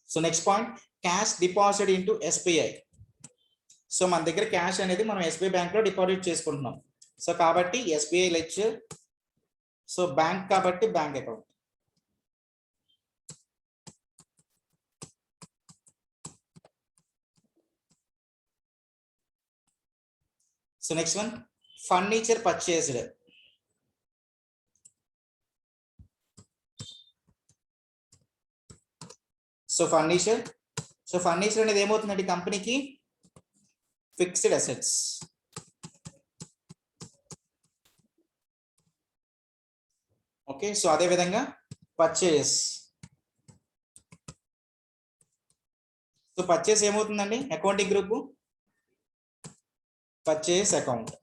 So next point cash deposit into SBI. So మన దగ్గర క్యాష్ అనేది మనం ఎస్బీఐ బ్యాంక్ లో డిపాజిట్ చేసుకుంటున్నాం. సో కాబట్టి ఎస్బీఐ లెడ్జర్ సో బ్యాంక్ కాబట్టి bank account. So next one furniture purchased. So furniture అనేది ఏమవుతుందండి కంపెనీకి? Fixed assets. ఓకే, సో అదే విధంగా పర్చేస్. సో పర్చేస్ ఏమవుతుందండి accounting group? Purchase account.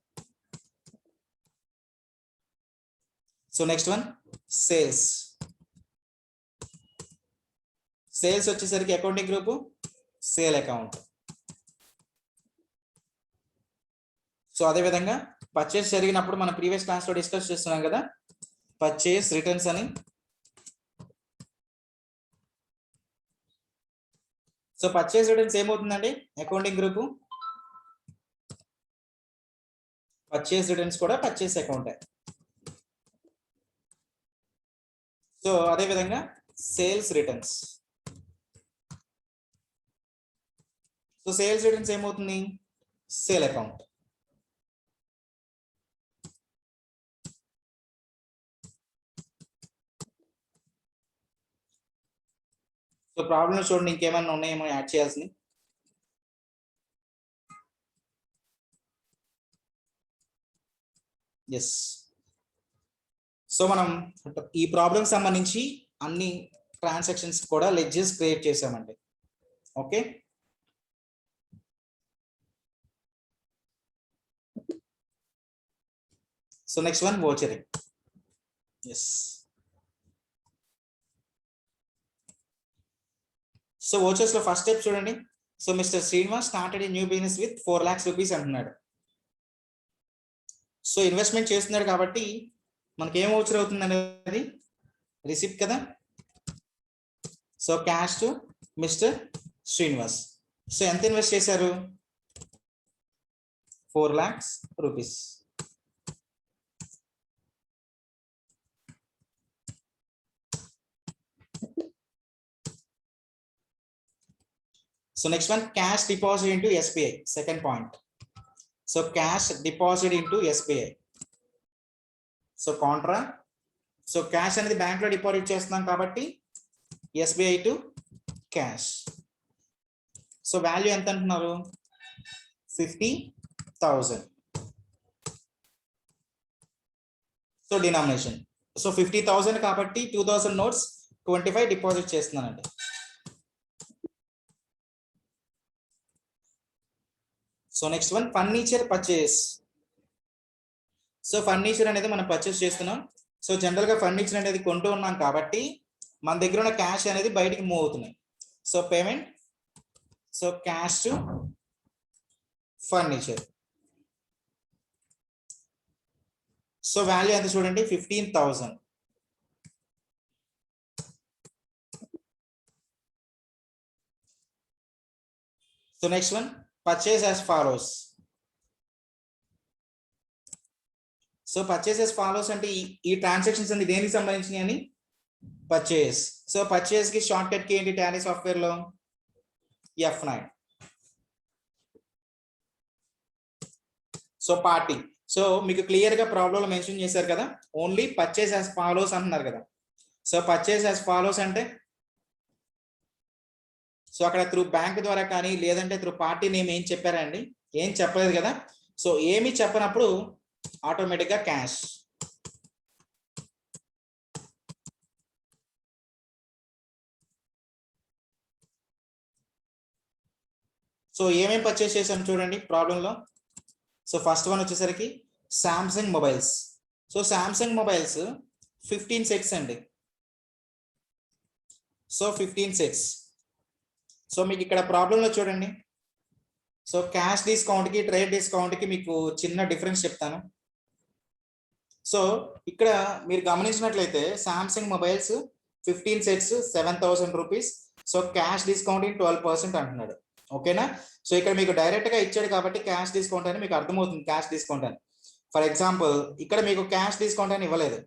So next one sales. Sales వచ్చేసరికి accounting group sale account. So అదే విధంగా పర్చేస్ జరిగినప్పుడు మనం ప్రీవియస్ క్లాస్ లో డిస్కస్ చేస్తున్నాం కదా పర్చేస్ రిటర్న్స్ అని. సో పర్చేస్ రిటర్న్స్ ఏమవుతుందండి అకౌంటింగ్ గ్రూప్? పర్చేస్ రిటర్న్స్ కూడా పర్చేస్ అకౌంటే. సో అదే విధంగా sales returns. So sales returns ఏమవుతుంది? Sale account. సో ప్రాబ్లం చూడండి, ఇంకేమైనా ఉన్నాయేమో యాడ్ చేయాల్సింది. ఎస్. సో మనం ఈ ప్రాబ్లం సంబంధించి అన్ని ట్రాన్సాక్షన్స్ కూడా లెడ్జర్స్ క్రియేట్ చేసామండి. Okay, so next one vouchering. Yes. So vouchers లో ఫస్ట్ స్టెప్ చూడండి. So mister Srinivas started a new business with 4 lakhs rupees అంటున్నాడు. సో ఇన్వెస్ట్మెంట్ చేస్తున్నాడు కాబట్టి మనకి ఏం వోచర్ అవుతుంది అనేది రిసిప్ట్ కదా. So cash to mister Srinivas. So ఎంత ఇన్వెస్ట్ చేశారు? 4 lakhs rupees. So next one, cash deposit into SBI. Second point. So cash deposit into SBI. So contra. So cash అనేది బ్యాంక్ లో డిపాజిట్ చేస్తున్నాం కాబట్టి SBI to cash. So value ఎంత అంటున్నారు? 50,000. So denomination. So 50,000 కాబట్టి 2,000 notes 25 deposit చేస్తున్నానండి. So next one furniture purchase. So furniture అనేది మనం పర్చేస్ చేస్తున్నాం. సో జనరల్ గా ఫర్నిచర్ అనేది కొంటూ ఉన్నాం కాబట్టి మన దగ్గర ఉన్న క్యాష్ అనేది బయటికి మూవ్ అవుతున్నాయి. So payment. So cash to furniture. So value ఎంత చూడండి? 15,000. So next one purchase as follows. So purchase as follows అంటే ఈ ట్రాన్సాక్షన్స్ అన్ని దేనికి సంబంధించినవి అని? పర్చేస్. సో పర్చేస్ కి షార్ట్ కట్ కి ఏంటి టాలీ సాఫ్ట్వేర్ లో? F9. So party. సో మీకు క్లియర్ గా ప్రాబ్లం లో మెన్షన్ చేశారు కదా, ఓన్లీ పర్చేస్ as follows అంటున్నారు కదా. సో పర్చేస్ as follows అంటే సో అక్కడ త్రూ బ్యాంక్ ద్వారా కానీ లేదంటే త్రూ పార్టీ నేమ్ ఏం చెప్పారండి? ఏం చెప్పలేదు కదా. సో ఏమి చెప్పనప్పుడు ఆటోమేటిక్ గా క్యాష్. సో ఏమేం పర్చేస్ చేసాం చూడండి ప్రాబ్లంలో. సో ఫస్ట్ వన్ వచ్చేసరికి Samsung mobiles. So Samsung mobiles 15 sets అండి. So 15 sets. సో మీకు ఇక్కడ ప్రాబ్లంలో చూడండి. సో క్యాష్ డిస్కౌంట్ కి ట్రేడ్ డిస్కౌంట్ కి మీకు చిన్న డిఫరెన్స్ చెప్తాను. సో ఇక్కడ మీరు గమనించినట్లయితే Samsung mobiles 15 sets 7,000 rupees. So cash discount 12% అంటున్నాడు. ఓకేనా. సో ఇక్కడ మీకు డైరెక్ట్ గా ఇచ్చాడు కాబట్టి క్యాష్ డిస్కౌంట్ అని మీకు అర్థమవుతుంది. క్యాష్ డిస్కౌంట్ అని. ఫర్ ఎగ్జాంపుల్ ఇక్కడ మీకు క్యాష్ డిస్కౌంట్ అని ఇవ్వలేదు.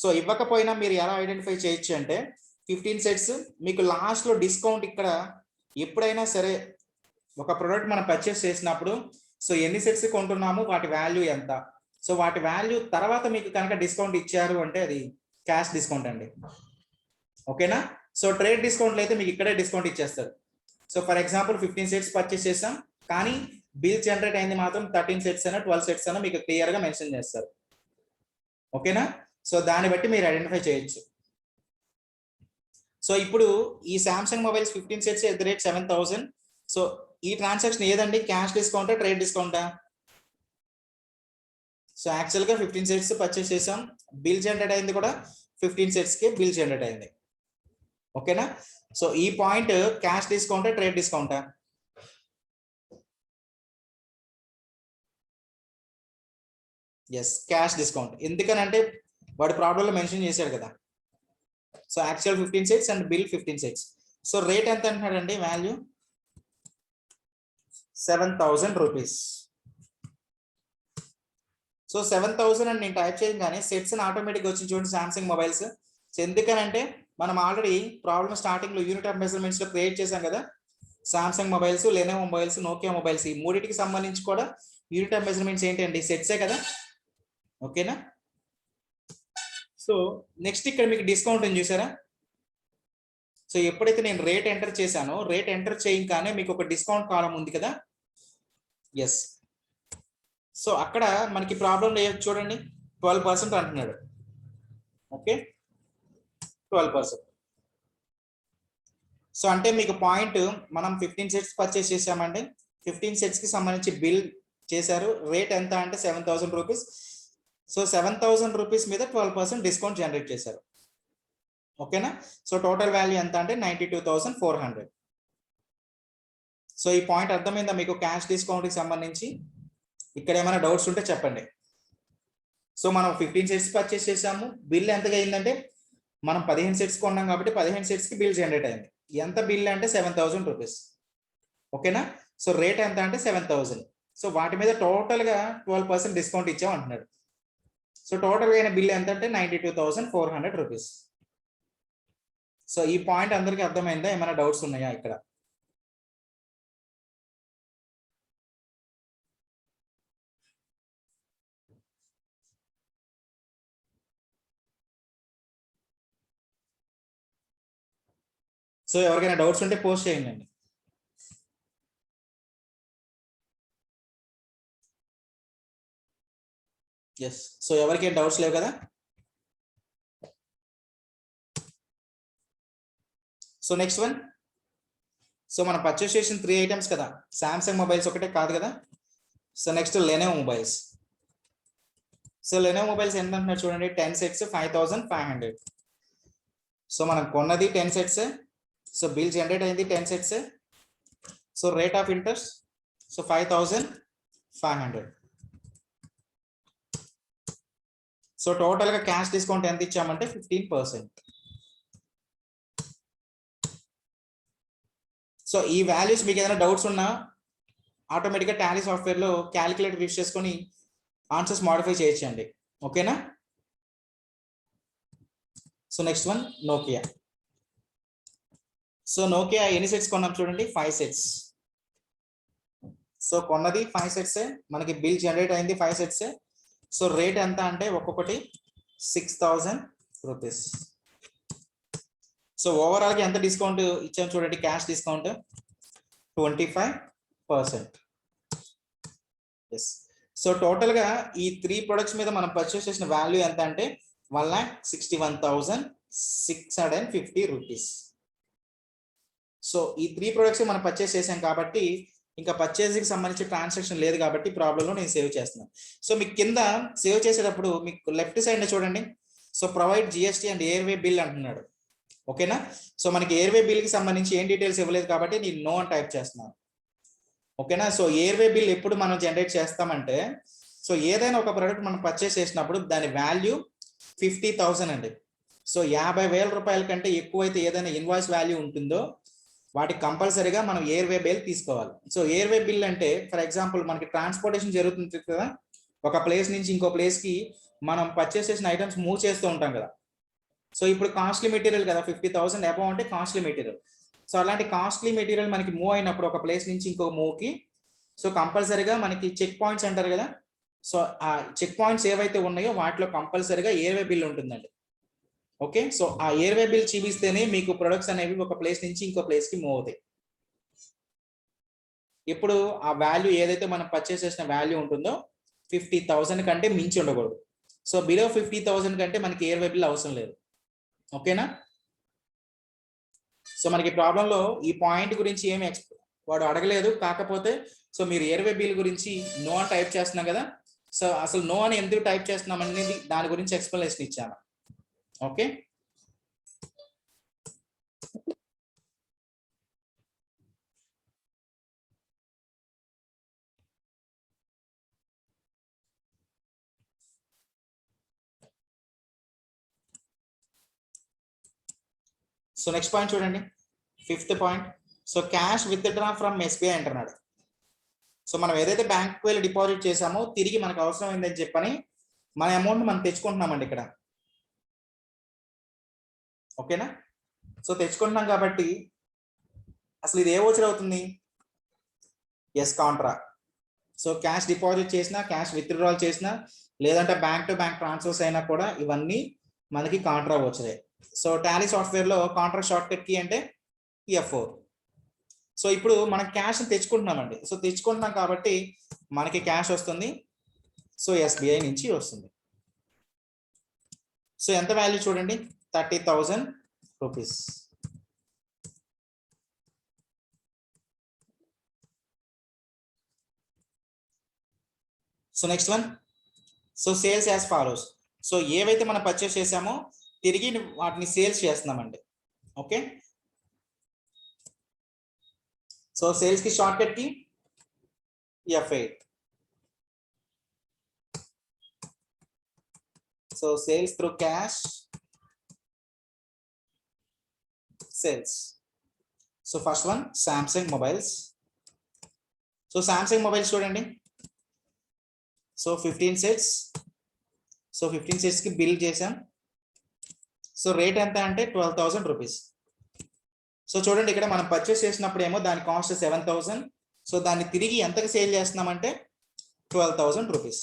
సో ఇవ్వకపోయినా మీరు ఎలా ఐడెంటిఫై చేయొచ్చు అంటే 15 సెట్స్ మీకు లాస్ట్లో డిస్కౌంట్ ఇక్కడ ఎప్పుడైనా సరే ఒక ప్రోడక్ట్ మనం పర్చేస్ చేసినప్పుడు సో ఎన్ని సెట్స్ కొంటున్నాము వాటి వాల్యూ ఎంత, సో వాటి వాల్యూ తర్వాత మీకు కనుక డిస్కౌంట్ ఇచ్చారు అంటే అది క్యాష్ డిస్కౌంట్ అండి. ఓకేనా. సో ట్రేడ్ డిస్కౌంట్లు అయితే మీకు ఇక్కడే డిస్కౌంట్ ఇచ్చేస్తారు. So for example 15 sets purchase చేసాం కానీ బిల్ జనరేట్ అయింది మాత్రం 13 సెట్స్ అయినా 12 సెట్స్ అయినా మీకు క్లియర్ గా మెన్షన్ చేస్తారు. ఓకేనా. సో దాన్ని బట్టి మీరు ఐడెంటిఫై చేయొచ్చు. సో ఇప్పుడు ఈ Samsung mobiles 15 sets at the rate 7,000. So ఈ ట్రాన్సాక్షన్ ఏదండి, క్యాష్ డిస్కౌంటా ట్రేడ్ డిస్కౌంటా? సో యాక్చువల్ గా 15 సెట్స్ పర్చేస్ చేసాం, బిల్ జనరేట్ అయింది కూడా 15 సెట్స్ కి బిల్ జనరేట్ అయింది. ఓకేనా. సో ఈ పాయింట్ క్యాష్ డిస్కౌంటా ట్రేడ్ డిస్కౌంటా? Yes, cash discount. ఎందుకనంటే వాడు ప్రాబ్లంలో మెన్షన్ చేశాడు కదా. So actual 15 sets and bill 15 sets. So rate ఎంత అంటున్నాడండి, వాల్యూ 7,000 రూపీస్. సో 7,000 అని నేను టైప్ చేయగానే సెట్స్ అని ఆటోమేటిక్గా వచ్చింది చూడండి సామ్సంగ్ మొబైల్స్. ఎందుకనంటే మనం ఆల్రెడీ ప్రాబ్లమ్ స్టార్టింగ్ లో యూనిట్ ఆఫ్ మెజర్మెంట్స్ లో క్రియేట్ చేశాం కదా. Samsung mobiles, Lenovo mobiles, Nokia mobiles ఈ మూడింటికి సంబంధించి కూడా యూనిట్ ఆఫ్ మెజర్మెంట్స్ ఏంటండి, సెట్సే కదా. ఓకేనా. సో నెక్స్ట్ ఇక్కడ మీకు డిస్కౌంట్ అని చూసారా. సో ఎప్పుడైతే నేను రేట్ ఎంటర్ చేశానో రేట్ ఎంటర్ చేయగానే మీకు ఒక డిస్కౌంట్ కాలం ఉంది కదా. ఎస్. సో అక్కడ మనకి ప్రాబ్లం చూడండి 12% అంటున్నాడు. ఓకే, 12%. సో అంటే మీకు పాయింట్ మనం 15 సెట్స్ పర్చేస్ చేసామండి, 15 సెట్స్ కి సంబంధించి బిల్ చేశారు, రేట్ ఎంత అంటే 7,000 రూపీస్. సో 7,000 రూపీస్ మీద 12% డిస్కౌంట్ జనరేట్ చేశారు. ఓకేనా. సో టోటల్ వాల్యూ ఎంత అంటే 92,400. సో ఈ పాయింట్ అర్థమైందా మీకు క్యాష్ డిస్కౌంట్ కి సంబంధించి? ఇక్కడ ఏమైనా డౌట్స్ ఉంటే చెప్పండి. సో మనం 15 సెట్స్ పర్చేస్ చేసాము, బిల్ ఎంతగా అయిందంటే మనం 15 సెట్స్ కొన్నాం కాబట్టి 15 సెట్స్ కి బిల్ జనరేట్ అయింది. ఎంత బిల్ అంటే 7,000 రూపీస్. ఓకేనా. సో రేట్ ఎంత అంటే 7,000. సో వాటి మీద టోటల్ గా 12% డిస్కౌంట్ ఇచ్చాం అంటున్నాడు. సో టోటల్ గా అయిన బిల్ ఎంత అంటే 92,400 రూపీస్. సో ఈ పాయింట్ అందరికీ అర్థమైందా? ఏమైనా డౌట్స్ ఉన్నాయా ఇక్కడ? సో ఎవరికైనా డౌట్స్ ఉంటే పోస్ట్ చేయండి. ఎస్. సో ఎవరికేం డౌట్స్ లేవు కదా. So next one. సో మనం పర్చేస్ చేసిన 3 ఐటమ్స్ కదా, సామ్సంగ్ మొబైల్స్ ఒకటే కాదు కదా. So next Lenovo mobiles. So Lenovo mobiles ఎంత అంటున్నారు చూడండి, 10 సెట్స్ 5,500. సో మనం కొన్నది 10 సెట్స్, సో బిల్ జనరేట్ అయింది 10 sets. So rate of interest so 5,500. So total గా క్యాష్ డిస్కౌంట్ ఎంత ఇచ్చామంటే 15%. సో ఈ వాల్యూస్ మీకు ఏదైనా డౌట్స్ ఉన్నా ఆటోమేటిక్గా టాలీ సాఫ్ట్వేర్లో క్యాలిక్యులేటర్ యూస్ చేసుకొని ఆన్సర్స్ మాడిఫై చేయొచ్చండి. ఓకేనా. So next one Nokia. So Nokia ఎన్ని సెట్స్ కొన్నాం చూడండి, 5 సెట్స్. సో కొన్నది 5 సెట్సే, మనకి బిల్ జనరేట్ అయింది 5 సెట్సే. సో రేట్ ఎంత అంటే ఒక్కొక్కటి 6,000 రూపీస్. సో ఓవరాల్ గా ఎంత డిస్కౌంట్ ఇచ్చాం చూడండి, cash discount 25%. Yes. So total గా ఈ 3 ప్రొడక్ట్స్ మీద మనం పర్చేస్ చేసిన వాల్యూ ఎంత అంటే 1,61,650 రూపీస్. సో ఈ 3 ప్రొడక్ట్స్ మనం పర్చేస్ చేసాం కాబట్టి ఇంకా పర్చేసింగ్ సంబంధించి ట్రాన్సాక్షన్ లేదు కాబట్టి ప్రాబ్లంలో నేను సేవ్ చేస్తున్నాను. సో మీకు కింద సేవ్ చేసేటప్పుడు మీకు లెఫ్ట్ సైడ్ చూడండి, so provide GST and airway bill అంటున్నాడు. ఓకేనా. సో మనకి ఎయిర్వే బిల్ కి సంబంధించి ఏం డీటెయిల్స్ ఇవ్వలేదు కాబట్టి నేను నో అని టైప్ చేస్తున్నాను. ఓకేనా. సో ఎయిర్వే బిల్ ఎప్పుడు మనం జనరేట్ చేస్తామంటే, సో ఏదైనా ఒక ప్రోడక్ట్ మనం పర్చేస్ చేసినప్పుడు దాని వాల్యూ 50,000 అండి. సో 50,000 రూపాయల కంటే ఎక్కువైతే ఏదైనా ఇన్వాయిస్ వాల్యూ ఉంటుందో వాటికి కంపల్సరీగా మనం ఎయిర్వే బిల్ తీసుకోవాలి. సో ఎయిర్వే బిల్ అంటే ఫర్ ఎగ్జాంపుల్ మనకి ట్రాన్స్పోర్టేషన్ జరుగుతుంది కదా, ఒక ప్లేస్ నుంచి ఇంకో ప్లేస్ కి మనం పర్చేస్ చేసిన ఐటమ్స్ మూవ్ చేస్తూ ఉంటాం కదా. సో ఇప్పుడు కాస్ట్లీ మెటీరియల్ కదా, 50,000 అబౌవ్ అంటే కాస్ట్లీ మెటీరియల్. సో అలాంటి కాస్ట్లీ మెటీరియల్ మనకి మూవ్ అయినప్పుడు ఒక ప్లేస్ నుంచి ఇంకో మూవ్కి, సో కంపల్సరీగా మనకి చెక్ పాయింట్స్ అంటారు కదా. సో ఆ చెక్ పాయింట్స్ ఏవైతే ఉన్నాయో వాటిలో కంపల్సరీగా ఎయిర్వే బిల్ ఉంటుందండి. ఓకే, సో ఆ ఎయిర్వే బిల్ చూపిస్తేనే మీకు ప్రొడక్ట్స్ అనేవి ఒక ప్లేస్ నుంచి ఇంకో ప్లేస్కి మూవ్ అవుతాయి. ఇప్పుడు ఆ వాల్యూ ఏదైతే మనం పర్చేస్ చేసిన వాల్యూ ఉంటుందో 50,000 కంటే మించి ఉండకూడదు. సో బిలో 50,000 కంటే మనకి ఎయిర్వే బిల్ అవసరం లేదు. ఓకేనా. సో మనకి ప్రాబ్లంలో ఈ పాయింట్ గురించి ఏమి వాడు అడగలేదు. కాకపోతే సో మీరు ఎయిర్వే బిల్ గురించి నో అని టైప్ చేస్తున్నాం కదా. సో అసలు నో అని ఎందుకు టైప్ చేస్తున్నాం అనేది దాని గురించి ఎక్స్ప్లెనేషన్ ఇచ్చాను. ఓకే. సో నెక్స్ట్ పాయింట్ చూడండి, 5th point. So cash withdraw from SBI అంటున్నాడు. సో మనం ఏదైతే బ్యాంక్ వెళ్ళి డిపాజిట్ చేసామో తిరిగి మనకు అవసరమైందని చెప్పని మన అమౌంట్ మనం తెచ్చుకుంటున్నామండి ఇక్కడ. ఓకేనా. సో తెచ్చుకుంటున్నాం కాబట్టి అసలు ఇది ఏ వోచర్ అవుతుంది? Yes, contra. So cash deposit చేసినా, క్యాష్ విత్డ్రాల్ చేసినా, లేదంటే బ్యాంక్ టు బ్యాంక్ ట్రాన్స్ఫర్స్ అయినా కూడా ఇవన్నీ మనకి కాంట్రా వోచరే. సో టాలీ సాఫ్ట్వేర్లో కాంట్రా షార్ట్ కట్ కీ అంటే F4. సో ఇప్పుడు మనం క్యాష్ తెచ్చుకుంటున్నామండి. సో తెచ్చుకుంటున్నాం కాబట్టి మనకి క్యాష్ వస్తుంది. సో ఎస్బీఐ నుంచి వస్తుంది. సో ఎంత వాల్యూ చూడండి, 30,000 rupees. So next one. So sales as follows. So ఏవైతే మనం పర్చేస్ చేసామో తిరిగి వాటిని సేల్స్ చేస్తున్నామండి. ఓకే. సో సేల్స్ కి షార్ట్ కట్ కి F8. So sales through cash, sales. So first one Samsung mobiles. So Samsung mobiles చూడండి. So 15 sets. సో 15 సెట్స్ కి బిల్ చేసాం. సో రేట్ ఎంత అంటే 12,000 రూపీస్. సో చూడండి ఇక్కడ మనం పర్చేస్ చేసినప్పుడు ఏమో దాని కాస్ట్ 7,000. సో దాన్ని తిరిగి ఎంతకి సేల్ చేస్తున్నామంటే 12,000 రూపీస్.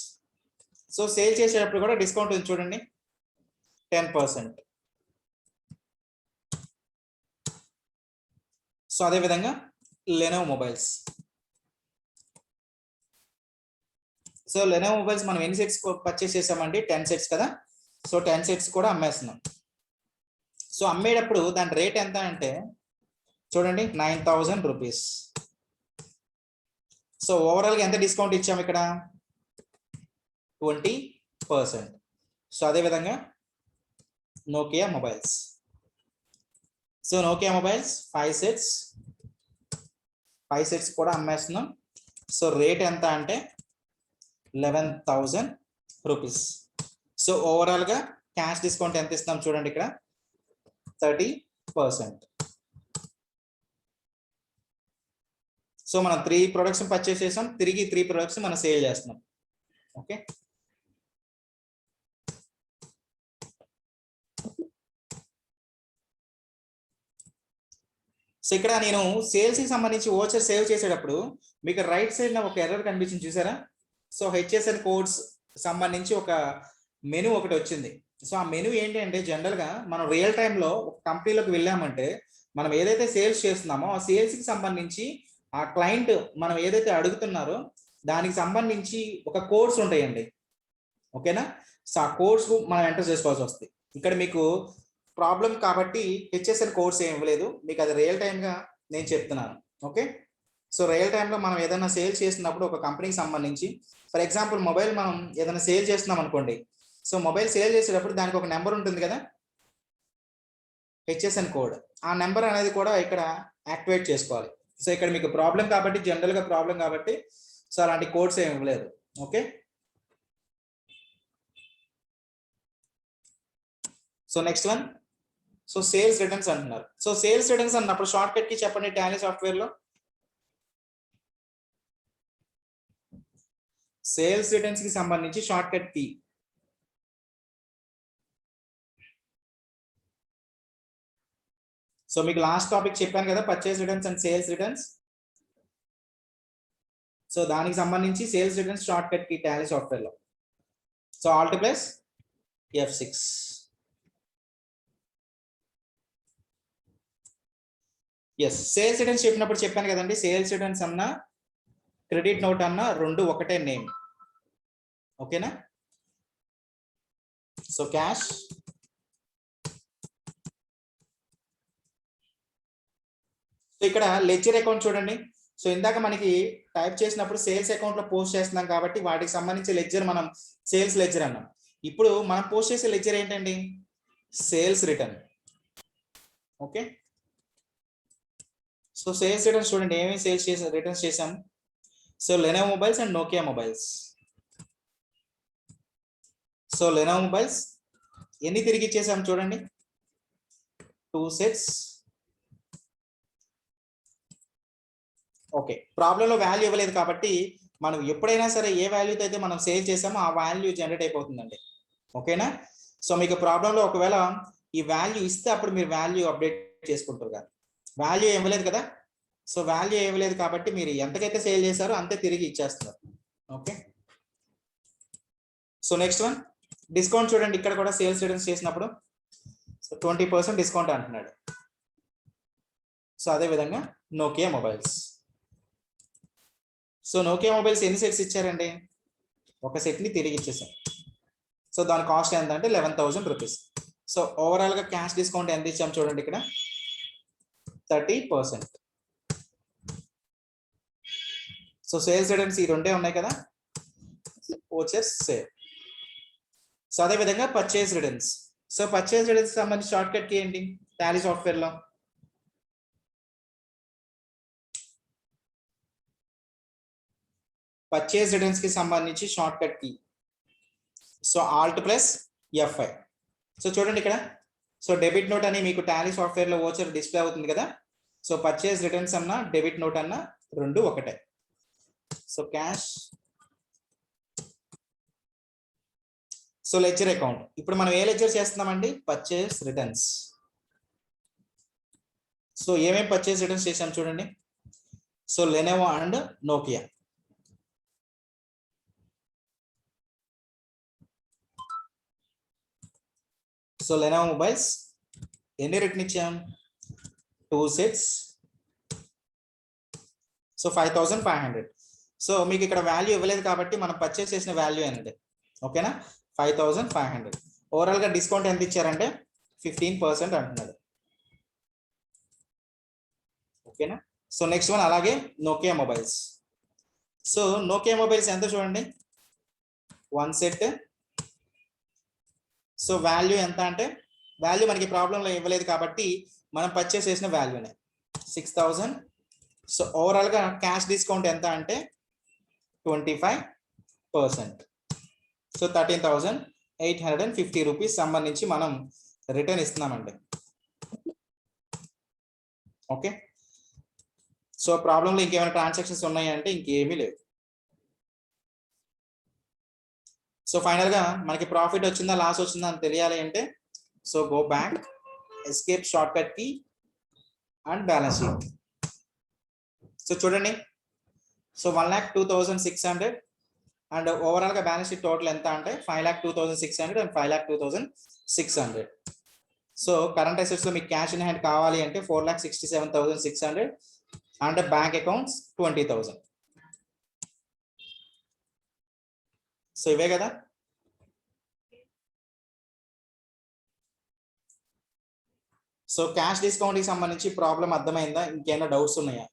సో సేల్ చేసేటప్పుడు కూడా డిస్కౌంట్ ఉంది చూడండి, 10%. సో అదేవిధంగా Lenovo mobiles. So Lenovo mobiles మనం ఎన్ని సెట్స్ పర్చేస్ చేసామండి? 10 సెట్స్ కదా. సో 10 సెట్స్ కూడా అమ్మేస్తున్నాం. సో అమ్మేటప్పుడు దాని రేట్ ఎంత అంటే చూడండి 9,000 రూపీస్. సో ఓవరాల్గా ఎంత డిస్కౌంట్ ఇచ్చాము ఇక్కడ? 20%. సో అదేవిధంగా Nokia mobiles. So Nokia mobiles 5 sets. 5 sets కూడా అమ్మేస్తున్నాం. సో రేట్ ఎంత అంటే 11,000 రూపీస్. సో ఓవరాల్గా క్యాష్ డిస్కౌంట్ ఎంత ఇస్తున్నాం చూడండి ఇక్కడ, 30%. సో మనం 3 ప్రొడక్ట్స్ పర్చేస్ చేసాం, తిరిగి 3 ప్రొడక్ట్స్ మనం సేల్ చేస్తున్నాం. ఓకే. సో ఇక్కడ నేను సేల్స్ కి సంబంధించి ఓచర్ సేవ్ చేసేటప్పుడు మీకు రైట్ సైడ్ ఒక ఎర్రర్ కనిపించింది చూసారా. సో HSN కోడ్స్ సంబంధించి ఒక మెనూ ఒకటి వచ్చింది. సో ఆ మెనూ ఏంటి అంటే జనరల్ గా మనం రియల్ టైంలో ఒక కంపెనీలోకి వెళ్ళామంటే మనం ఏదైతే సేల్స్ చేస్తున్నామో ఆ సేల్స్ కి సంబంధించి ఆ క్లయింట్ మనం ఏదైతే అడుగుతున్నారో దానికి సంబంధించి ఒక కోడ్స్ ఉంటాయండి. ఓకేనా. సో ఆ కోడ్స్ మనం ఎంటర్ చేసుకోవాల్సి వస్తుంది. ఇక్కడ మీకు ప్రాబ్లం కాబట్టి HSN కోడ్స్ ఏం ఇవ్వలేదు మీకు, అది రియల్ టైంగా నేను చెప్తున్నాను. ఓకే. సో రియల్ టైంలో మనం ఏదైనా సేల్ చేసినప్పుడు ఒక కంపెనీకి సంబంధించి ఫర్ ఎగ్జాంపుల్ మొబైల్ మనం ఏదైనా సేల్ చేస్తున్నాం అనుకోండి. సో మొబైల్ సేల్ చేసేటప్పుడు దానికి ఒక నెంబర్ ఉంటుంది కదా, HSN కోడ్. ఆ నెంబర్ అనేది కూడా ఇక్కడ యాక్టివేట్ చేసుకోవాలి. సో ఇక్కడ మీకు ప్రాబ్లం కాబట్టి, జనరల్గా ప్రాబ్లం కాబట్టి సో అలాంటి కోడ్స్ ఏమి ఇవ్వలేదు. Okay. So next one. So sales returns అంటున్నారు. సో సేల్స్ రిటర్న్స్ అన్నప్పుడు షార్ట్ కట్ కి చెప్పండి టాలీ సాఫ్ట్వేర్ లో. సేల్స్ రిటర్న్స్ కి సంబంధించి షార్ట్ కట్ కి సో మీకు లాస్ట్ టాపిక్ చెప్పాను కదా, purchase returns and sales returns. So దానికి సంబంధించి సేల్స్ రిటర్న్స్ షార్ట్ కట్ కి టాలీ సాఫ్ట్వేర్ లో. So alt plus F6. Yes, sales returns చెప్పినప్పుడు చెప్పాను కదండి, సేల్స్ రిటర్న్స్ అన్న క్రెడిట్ నోట్ అన్న రెండు ఒకటే నేమ్. ఓకేనా? సో క్యాష్, సో ఇక్కడ లెడ్జర్ అకౌంట్ చూడండి. సో ఇందాక మనకి టైప్ చేసినప్పుడు సేల్స్ అకౌంట్ లో పోస్ట్ చేస్తున్నాం కాబట్టి వాటికి సంబంధించి లెడ్జర్ మనం సేల్స్ లెడ్జర్ అన్నాం. ఇప్పుడు మనం పోస్ట్ చేసే లెడ్జర్ ఏంటండి? Sales return. Okay, so sales returns చూడండి, ఏమేమి సేల్స్ చేసా రిటర్న్స్ చేసాం. So Lenovo mobiles and Nokia mobiles. So Lenovo mobiles ఎన్ని తిరిగి ఇచ్చేసాం చూడండి, 2 సెట్స్. ఓకే, ప్రాబ్లంలో వాల్యూ ఇవ్వలేదు కాబట్టి మనం ఎప్పుడైనా సరే ఏ వాల్యూతో అయితే మనం సేల్ చేసామో ఆ వాల్యూ జనరేట్ అయిపోతుందండి. ఓకేనా? సో మీకు ప్రాబ్లంలో ఒకవేళ ఈ వాల్యూ ఇస్తే అప్పుడు మీరు వాల్యూ అప్డేట్ చేసుకుంటారు కదా, వాల్యూ ఇవ్వలేదు కదా. సో వాల్యూ ఇవ్వలేదు కాబట్టి మీరు ఎంతకైతే సేల్ చేశారో అంతే తిరిగి ఇచ్చేస్తున్నారు. Okay, so next one discount చూడండి. ఇక్కడ కూడా సేల్స్ రిటర్న్స్ చేసినప్పుడు సో 20% డిస్కౌంట్ అంటున్నాడు. సో అదే విధంగా Nokia mobiles. So Nokia mobiles ఎన్ని సెట్స్ ఇచ్చారండి? ఒక సెట్ ని తిరిగి ఇచ్చేసాం. సో దాని కాస్ట్ ఎంత అంటే 11,000 రూపీస్. సో ఓవరాల్ గా క్యాష్ డిస్కౌంట్ ఎంత ఇచ్చాం చూడండి, ఇక్కడ 30%. సో సేల్స్ రిటర్న్స్ ఈ రెండే ఉన్నాయి కదా, ఓచర్స్ సేవ్. సో అదే విధంగా purchase returns. So purchase returns సంబంధించి షార్ట్ కట్ కి ఏంటి టాలీ సాఫ్ట్వేర్ లో? పర్చేస్ రిటర్న్స్ కి సంబంధించి షార్ట్ కట్ కి so alt plus F5. So చూడండి ఇక్కడ, సో డెబిట్ నోట్ అని మీకు టాలీ సాఫ్ట్వేర్ లో ఓచర్ డిస్ప్లే అవుతుంది కదా. సో పర్చేస్ రిటర్న్స్ అన్న డెబిట్ నోట్ అన్న రెండు ఒకటే. So cash, so ledger account. ఇప్పుడు మనం ఏ లెడ్జర్ చేస్తున్నామండి? Purchase returns. సో ఏమేమి పర్చేస్ రిటర్న్స్ చేసాం చూడండి. So Lenovo and Nokia. So Lenovo mobiles ఎన్ని రిటర్న్ ఇచ్చాం? 2 సెట్స్. సో 5,500. సో మీకు ఇక్కడ వాల్యూ ఇవ్వలేదు కాబట్టి మనం పర్చేస్ చేసిన వాల్యూ అనేది. ఓకేనా? 5,500. ఓవరాల్ గా డిస్కౌంట్ ఎంత ఇచ్చారంటే 15% అంటున్నాడు. ఓకేనా? సో నెక్స్ట్ వన్ అలాగే Nokia mobiles. So Nokia mobiles ఎంత చూడండి, 1 సెట్. సో వాల్యూ ఎంత అంటే వాల్యూ మనకి ప్రాబ్లంలో ఇవ్వలేదు కాబట్టి మనం పర్చేస్ చేసిన వాల్యూనే 6,000. సో ఓవరాల్ గా క్యాష్ డిస్కౌంట్ ఎంత అంటే 25%. సో 13,850 రూపీస్ సంబంధించి మనం రిటర్న్ ఇస్తున్నామండి. ఓకే, సో ప్రాబ్లంలో ఇంకేమైనా ట్రాన్సాక్షన్స్ ఉన్నాయంటే ఇంకేమీ లేవు. సో ఫైనల్ గా మనకి ప్రాఫిట్ వచ్చిందా లాస్ వచ్చిందా అని తెలియాలి అంటే so go back, escape short cut కి అండ్ బ్యాలెన్స్ షీట్. సో చూడండి, సో 1,02,600 అండ్ ఓవరాల్ గా బ్యాలెన్స్ షీట్ టోటల్ ఎంత అంటే 5,02,600 అండ్ 5,02,600. సో కరెంట్ అసెట్స్ లో మీకు క్యాష్ ఇన్ హ్యాండ్ కావాలి అంటే 4,67,600 అండ్ బ్యాంక్ అకౌంట్స్ 20,000. సో ఇవే కదా. సో క్యాష్ డిస్కౌంట్ కి సంబంధించి ప్రాబ్లం అర్థమైందా? ఇంకేమైనా డౌట్స్ ఉన్నాయా?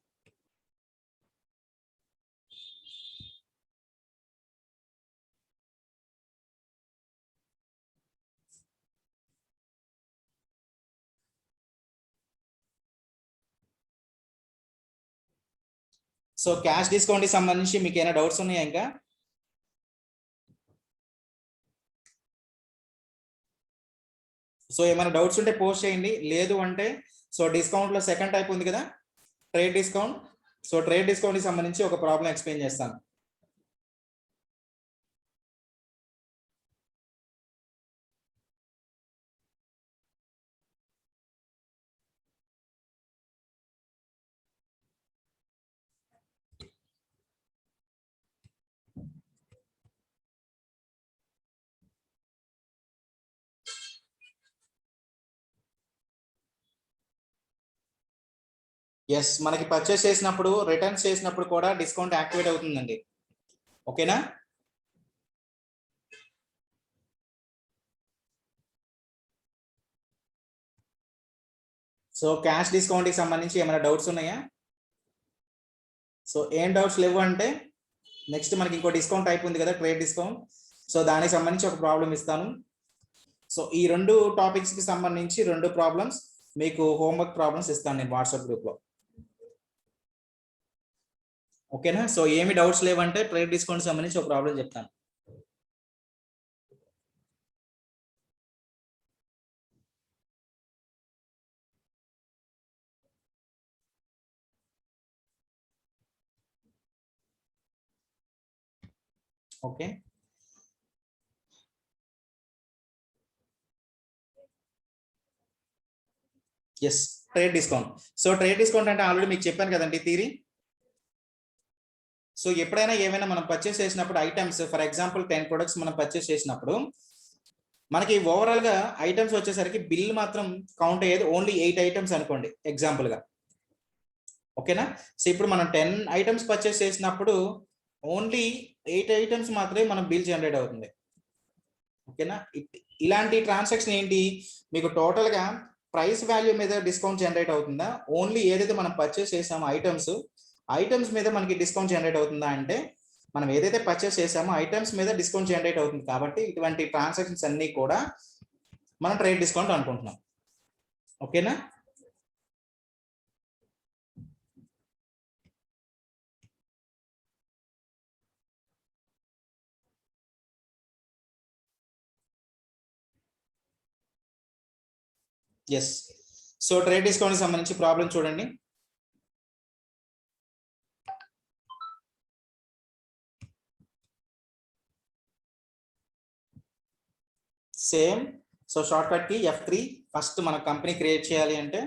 సో క్యాష్ డిస్కౌంట్ కి సంబంధించి మీకు ఏమైనా డౌట్స్ ఉన్నాయా ఇంకా? సో ఏమైనా డౌట్స్ ఉంటే పోస్ట్ చేయండి, లేదు అంటే సో డిస్కౌంట్ లో సెకండ్ టైప్ ఉంది కదా, trade discount. So trade discount కి సంబంధించి ఒక ప్రాబ్లం ఎక్స్ప్లెయిన్ చేస్తాను. ఎస్, మనకి పర్చేస్ చేసినప్పుడు రిటర్న్స్ చేసినప్పుడు కూడా డిస్కౌంట్ యాక్టివేట్ అవుతుందండి. ఓకేనా? సో క్యాష్ డిస్కౌంట్ కి సంబంధించి ఏమైనా డౌట్స్ ఉన్నాయా? సో ఏం డౌట్స్ లేవు అంటే నెక్స్ట్ మనకి ఇంకో డిస్కౌంట్ టైప్ ఉంది కదా, ట్రేడ్ డిస్కౌంట్. సో దానికి సంబంధించి ఒక ప్రాబ్లం ఇస్తాను. సో ఈ 2 టాపిక్స్ కి సంబంధించి 2 ప్రాబ్లమ్స్ మీకు హోంవర్క్ ప్రాబ్లమ్స్ ఇస్తాను నేను వాట్సాప్ గ్రూప్ లో. ఓకేనా? సో ఏమి డౌట్స్ లేవంటే ట్రేడ్ డిస్కౌంట్ సంబంధించి ఒక ప్రాబ్లం చెప్తాను. Okay, yes, trade discount. So trade discount అంటే ఆల్రెడీ మీకు చెప్పాను కదండి థియరీ. సో ఎప్పుడైనా ఏమైనా మనం పర్చేస్ చేసినప్పుడు ఐటమ్స్, ఫర్ ఎగ్జాంపుల్ 10 ప్రొడక్ట్స్ మనం పర్చేస్ చేసినప్పుడు మనకి ఓవరాల్ గా ఐటమ్స్ వచ్చేసరికి బిల్ మాత్రం కౌంట్ అయ్యేది ఓన్లీ 8 ఐటమ్స్ అనుకోండి ఎగ్జాంపుల్ గా. ఓకేనా? సో ఇప్పుడు మనం 10 ఐటమ్స్ పర్చేస్ చేసినప్పుడు ఓన్లీ 8 ఐటమ్స్ మాత్రమే మనం బిల్ జనరేట్ అవుతుంది. ఓకేనా? ఇలాంటి ట్రాన్సాక్షన్ ఏంటి, మీకు టోటల్ గా ప్రైస్ వాల్యూ మీద డిస్కౌంట్ జనరేట్ అవుతుందా, ఓన్లీ ఏదైతే మనం పర్చేస్ చేసామో ఐటమ్స్ మీద మనకి డిస్కౌంట్ జనరేట్ అవుతుందా అంటే మనం ఏదైతే పర్చేస్ చేసామో ఐటమ్స్ మీద డిస్కౌంట్ జనరేట్ అవుతుంది. కాబట్టి ఇటువంటి ట్రాన్సాక్షన్స్ అన్ని కూడా మనం ట్రేడ్ డిస్కౌంట్ అనుకుంటున్నాం. ఓకేనా? ఎస్. సో ట్రేడ్ డిస్కౌంట్ సంబంధించి ప్రాబ్లం చూడండి. సేమ్. సో షార్ట్ కట్ కి F3. ఫస్ట్ మన కంపెనీ క్రియేట్ చేయాలి అంటే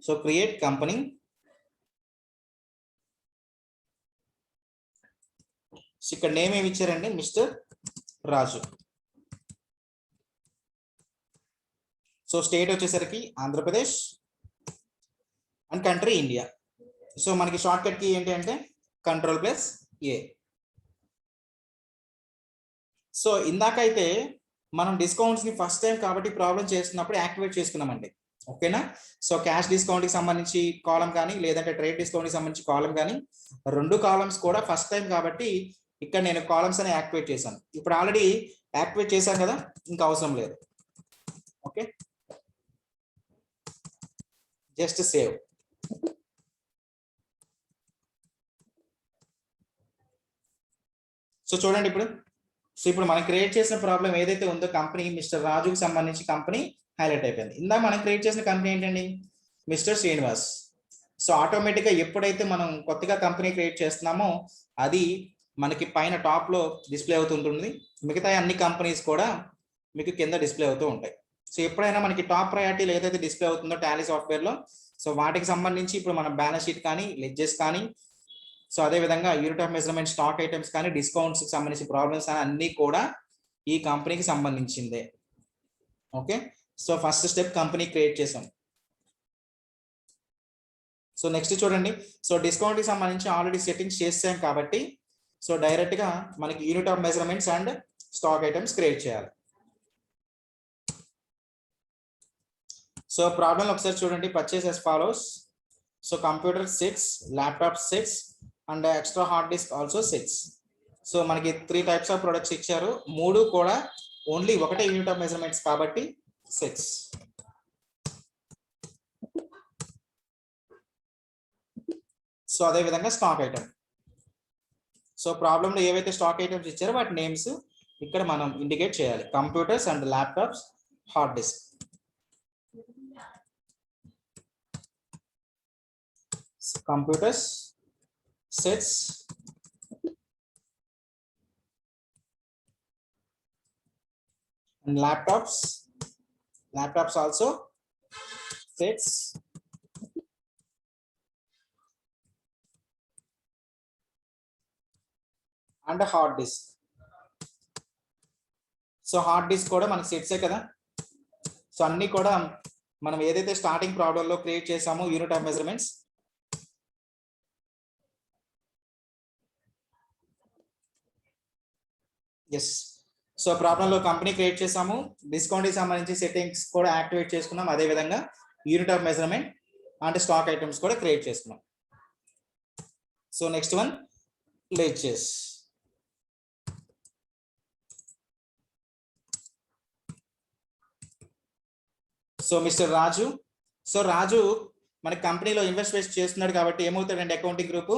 సో క్రియేట్ కంపెనీ. సో ఇక్కడ నేమ్ ఏమి ఇచ్చారండి, మిస్టర్ రాజు. సో స్టేట్ వచ్చేసరికి Andhra Pradesh and country India. So మనకి షార్ట్ కట్ కి ఏంటి అంటే Ctrl+A. సో ఇందాకైతే మనం డిస్కౌంట్స్ ని ఫస్ట్ టైం కాబట్టి ప్రాబ్లం చేస్తున్నప్పుడు యాక్టివేట్ చేసుకున్నామండి. ఓకేనా? సో క్యాష్ డిస్కౌంట్ కి సంబంధించి కాలం కానీ లేదంటే ట్రేడ్ డిస్కౌంట్ కి సంబంధించి కాలం కానీ 2 కాలమ్స్ కూడా ఫస్ట్ టైం కాబట్టి ఇక్కడ నేను కాలమ్స్ అని యాక్టివేట్ చేశాను. ఇప్పుడు ఆల్రెడీ యాక్టివేట్ చేశాను కదా, ఇంకా అవసరం లేదు. Okay, just save. సో చూడండి ఇప్పుడు మనం క్రియేట్ చేసిన ప్రాబ్లం ఏదైతే ఉందో కంపెనీ మిస్టర్ రాజుకి సంబంధించి కంపెనీ హైలైట్ అయిపోయింది. ఇందాక మనం క్రియేట్ చేసిన కంపెనీ ఏంటండి, మిస్టర్ శ్రీనివాస్. సో ఆటోమేటిక్ గా ఎప్పుడైతే మనం కొత్తగా కంపెనీ క్రియేట్ చేస్తున్నామో అది మనకి పైన టాప్ లో డిస్ప్లే అవుతుంటుంది, మిగతా అన్ని కంపెనీస్ కూడా మీకు కింద డిస్ప్లే అవుతూ ఉంటాయి. సో ఎప్పుడైనా మనకి టాప్ ప్రయారిటీలు ఏదైతే డిస్ప్లే అవుతుందో టాలీ సాఫ్ట్వేర్ లో, సో వాటికి సంబంధించి ఇప్పుడు మన బ్యాలెన్స్ షీట్ కానీ లెడ్జెస్ కానీ, సో అదే విధంగా unit of measurement stock items కానీ డిస్కౌంట్స్ కి సంబంధించి ప్రాబ్లమ్స్ అన్ని కూడా ఈ కంపెనీకి సంబంధించిందే. Okay, so first step company create చేసాం. సో నెక్స్ట్ చూడండి, సో డిస్కౌంట్ కి సంబంధించి ఆల్రెడీ సెట్టింగ్స్ చేసాం కాబట్టి సో డైరెక్ట్ గా మనకి unit of measurements and stock items create చేయాలి. సో ప్రాబ్లం ఒకసారి చూడండి, purchase as follows. So computer 6, laptop 6 and extra hard disc also 6. So మనకి 3 టైప్స్ ఆఫ్ ప్రొడక్ట్స్ ఇచ్చారు, 3 కూడా ఓన్లీ ఒకటే యూనిట్ ఆఫ్ మెజర్మెంట్స్ కాబట్టి 6. సో అదే విధంగా స్టాక్ ఐటమ్. సో ప్రాబ్లమ్ లో ఏవైతే స్టాక్ ఐటమ్స్ ఇచ్చారో వాటి నేమ్స్ ఇక్కడ మనం ఇండికేట్ చేయాలి, computers and laptops, hard disk. Computers sets and laptops also sets and hard disk. So hard disk కూడా మనకి సెట్సే కదా. సో అన్ని కూడా మనం ఏదైతే స్టార్టింగ్ ప్రాబ్లం లో క్రియేట్ చేసామో unit of measurements yes. So ప్రాబ్లంలో కంపెనీ క్రియేట్ చేసాము, డిస్కౌంట్ కి సంబంధించి సెట్టింగ్స్ కూడా యాక్టివేట్ చేసుకున్నాం, అదే విధంగా యూనిట్ ఆఫ్ మెజర్మెంట్ అంటే స్టాక్ ఐటమ్స్ కూడా క్రియేట్ చేసుకున్నాం. So next one ledgers. So mister Raju, so రాజు మన కంపెనీలో ఇన్వెస్ట్ చేస్తున్నాడు కాబట్టి ఏమవుతాడండి accounting group?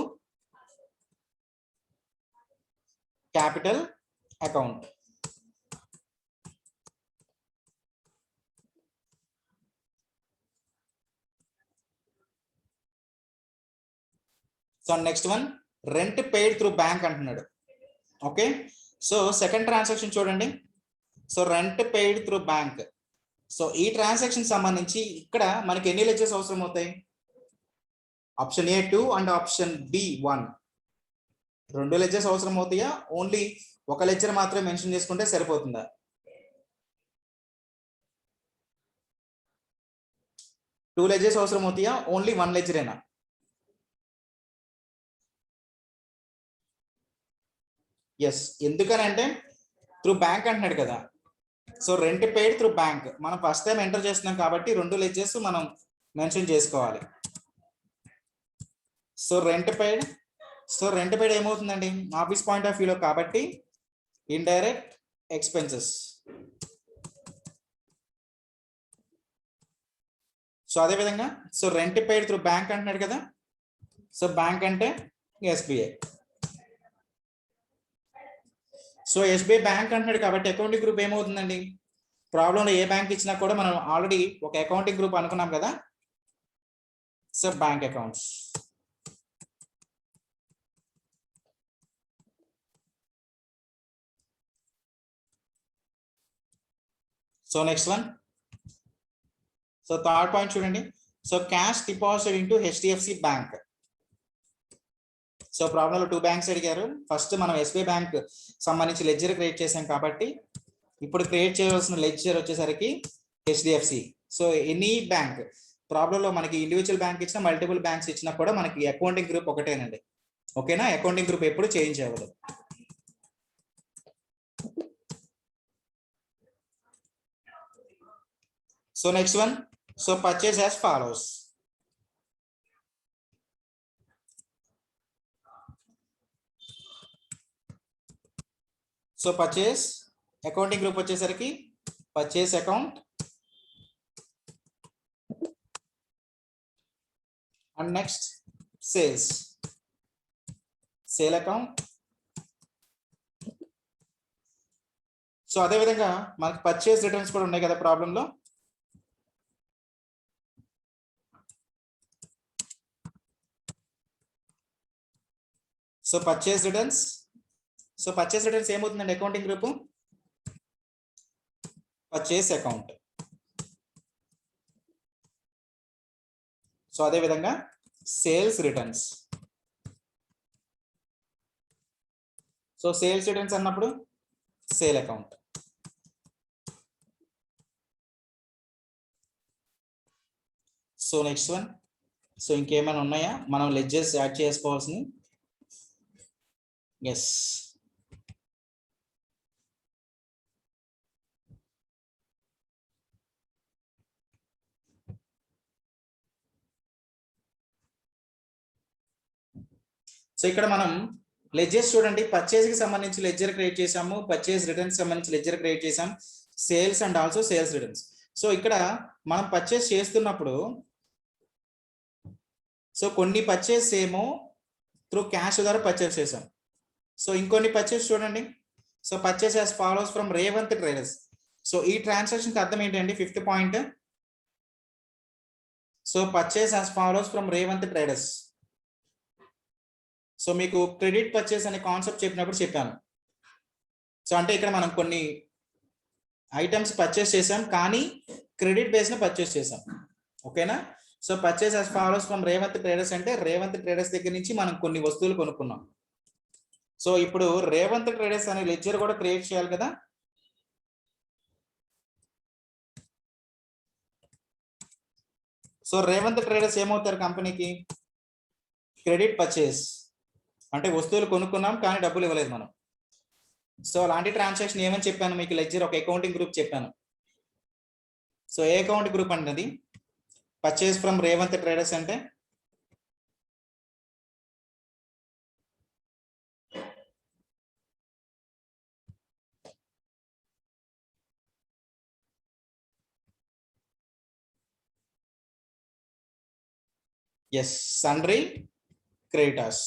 Capital account. So next one rent paid through bank అంటున్నాడు. ఓకే, సో సెకండ్ ట్రాన్సాక్షన్ చూడండి. So rent paid through bank. So ఈ ట్రాన్సాక్షన్ సంబంధించి ఇక్కడ మనకి ఎన్ని లెడ్జర్స్ అవసరం అవుతాయి? Option A 2 and option B 1. 2 ledgers అవసరం అవుతాయా? ఓన్లీ ఒక లెడ్జర్ మాత్రమే మెన్షన్ చేసుకుంటే సరిపోతుందా? 2 లెడ్జర్స్ అవసరం అవుతాయా? ఓన్లీ 1 లెడ్జరేనా? ఎస్. ఎందుకనంటే త్రూ బ్యాంక్ అంటున్నాడు కదా. So rent paid through bank మనం ఫస్ట్ టైం ఎంటర్ చేస్తున్నాం కాబట్టి 2 లెడ్జర్స్ మనం మెన్షన్ చేసుకోవాలి. సో రెంట్ పెయిడ్ ఏమవుతుందండి ఆఫీస్ పాయింట్ ఆఫ్ వ్యూలో కాబట్టి ఇండైరెక్ట్ ఎక్స్పెన్సెస్. సో అదే విధంగా so rent paid through bank అంటున్నాడు కదా. సో బ్యాంక్ అంటే ఎస్బీఐ. సో ఎస్బీఐ బ్యాంక్ అంటున్నాడు కాబట్టి అకౌంటింగ్ గ్రూప్ ఏమవుతుందండి? ప్రాబ్లంలో ఏ బ్యాంక్ ఇచ్చినా కూడా మనం ఆల్రెడీ ఒక అకౌంటింగ్ గ్రూప్ అనుకున్నాం కదా. So bank accounts. So next one, so third point చూడండి. So cash deposit into HDFC bank. So ప్రాబ్లంలో 2 బ్యాంక్స్ అడిగారు. ఫస్ట్ మనం ఎస్బీఐ బ్యాంక్ సంబంధించి లెడ్జర్ క్రియేట్ చేసాం కాబట్టి ఇప్పుడు క్రియేట్ చేయవలసిన లెడ్జర్ వచ్చేసరికి హెచ్డిఎఫ్సి. సో ఎనీ బ్యాంక్ ప్రాబ్లంలో మనకి ఇండివిజువల్ బ్యాంక్ ఇచ్చినా మల్టిపుల్ బ్యాంక్స్ ఇచ్చినా కూడా మనకి అకౌంటింగ్ గ్రూప్ ఒకటేనండి. ఓకేనా? అకౌంటింగ్ గ్రూప్ ఎప్పుడు చేంజ్ అవ్వదు. So next one, so purchase as follows. So purchase accounting group వచ్చేసరికి purchase account and next sales, sale account. So అదే విధంగా మనకి పర్చేస్ రిటర్న్స్ కూడా ఉన్నాయి కదా ప్రాబ్లంలో. So purchase returns. So purchase returns ఏమవుతుందండి accounting group? Purchase account. So అదే విధంగా sales returns. So sales returns అన్నప్పుడు sale account. So next one, so ఇంకేమైనా ఉన్నాయా మనం లెడ్జర్స్ యాడ్ చేసుకోవాల్సినవి? ఎస్. సో ఇక్కడ మనం లెడ్జర్స్ చూడండి. పర్చేస్ కి సంబంధించి లెడ్జర్ క్రియేట్ చేసాము, పర్చేస్ రిటర్న్స్ సంబంధించి లెడ్జర్ క్రియేట్ చేసాం, sales and also sales returns. So ఇక్కడ మనం పర్చేస్ చేస్తున్నప్పుడు సో కొన్ని పర్చేస్ ఏమో త్రూ క్యాష్ ద్వారా పర్చేస్ చేసాం. సో ఇంకొన్ని పర్చేస్ చూడండి. So purchase as follows from Revanth traders. So ఈ ట్రాన్సాక్షన్ కి అర్థం ఏంటండి? 5th point. So purchase as follows from Revanth traders. So మీకు క్రెడిట్ పర్చేస్ అనే కాన్సెప్ట్ చెప్పినప్పుడు చెప్పాను. సో అంటే ఇక్కడ మనం కొన్ని ఐటమ్స్ పర్చేస్ చేసాం కానీ క్రెడిట్ బేస్ ని పర్చేస్ చేసాం. ఓకేనా? So purchase as follows from Revanth traders అంటే రేవంత్ ట్రేడర్స్ దగ్గర నుంచి మనం కొన్ని వస్తువులు కొనుక్కున్నాం. సో ఇప్పుడు రేవంత్ ట్రేడర్స్ అనే లెడ్జర్ కూడా క్రియేట్ చేయాలి కదా. సో రేవంత్ ట్రేడర్స్ ఏమవుతారు కంపెనీకి? క్రెడిట్ పర్చేస్ అంటే వస్తువులు కొనుక్కున్నాం కానీ డబ్బులు ఇవ్వలేదు మనం. సో అలాంటి ట్రాన్సాక్షన్ ఏమని చెప్పాను మీకు, లెడ్జర్ ఒక అకౌంటింగ్ గ్రూప్ చెప్పాను. సో ఏ అకౌంట్ గ్రూప్ అన్నది పర్చేస్ ఫ్రమ్ రేవంత్ ట్రేడర్స్ అంటే ఎస్ సన్రీ క్రెడిటర్స్.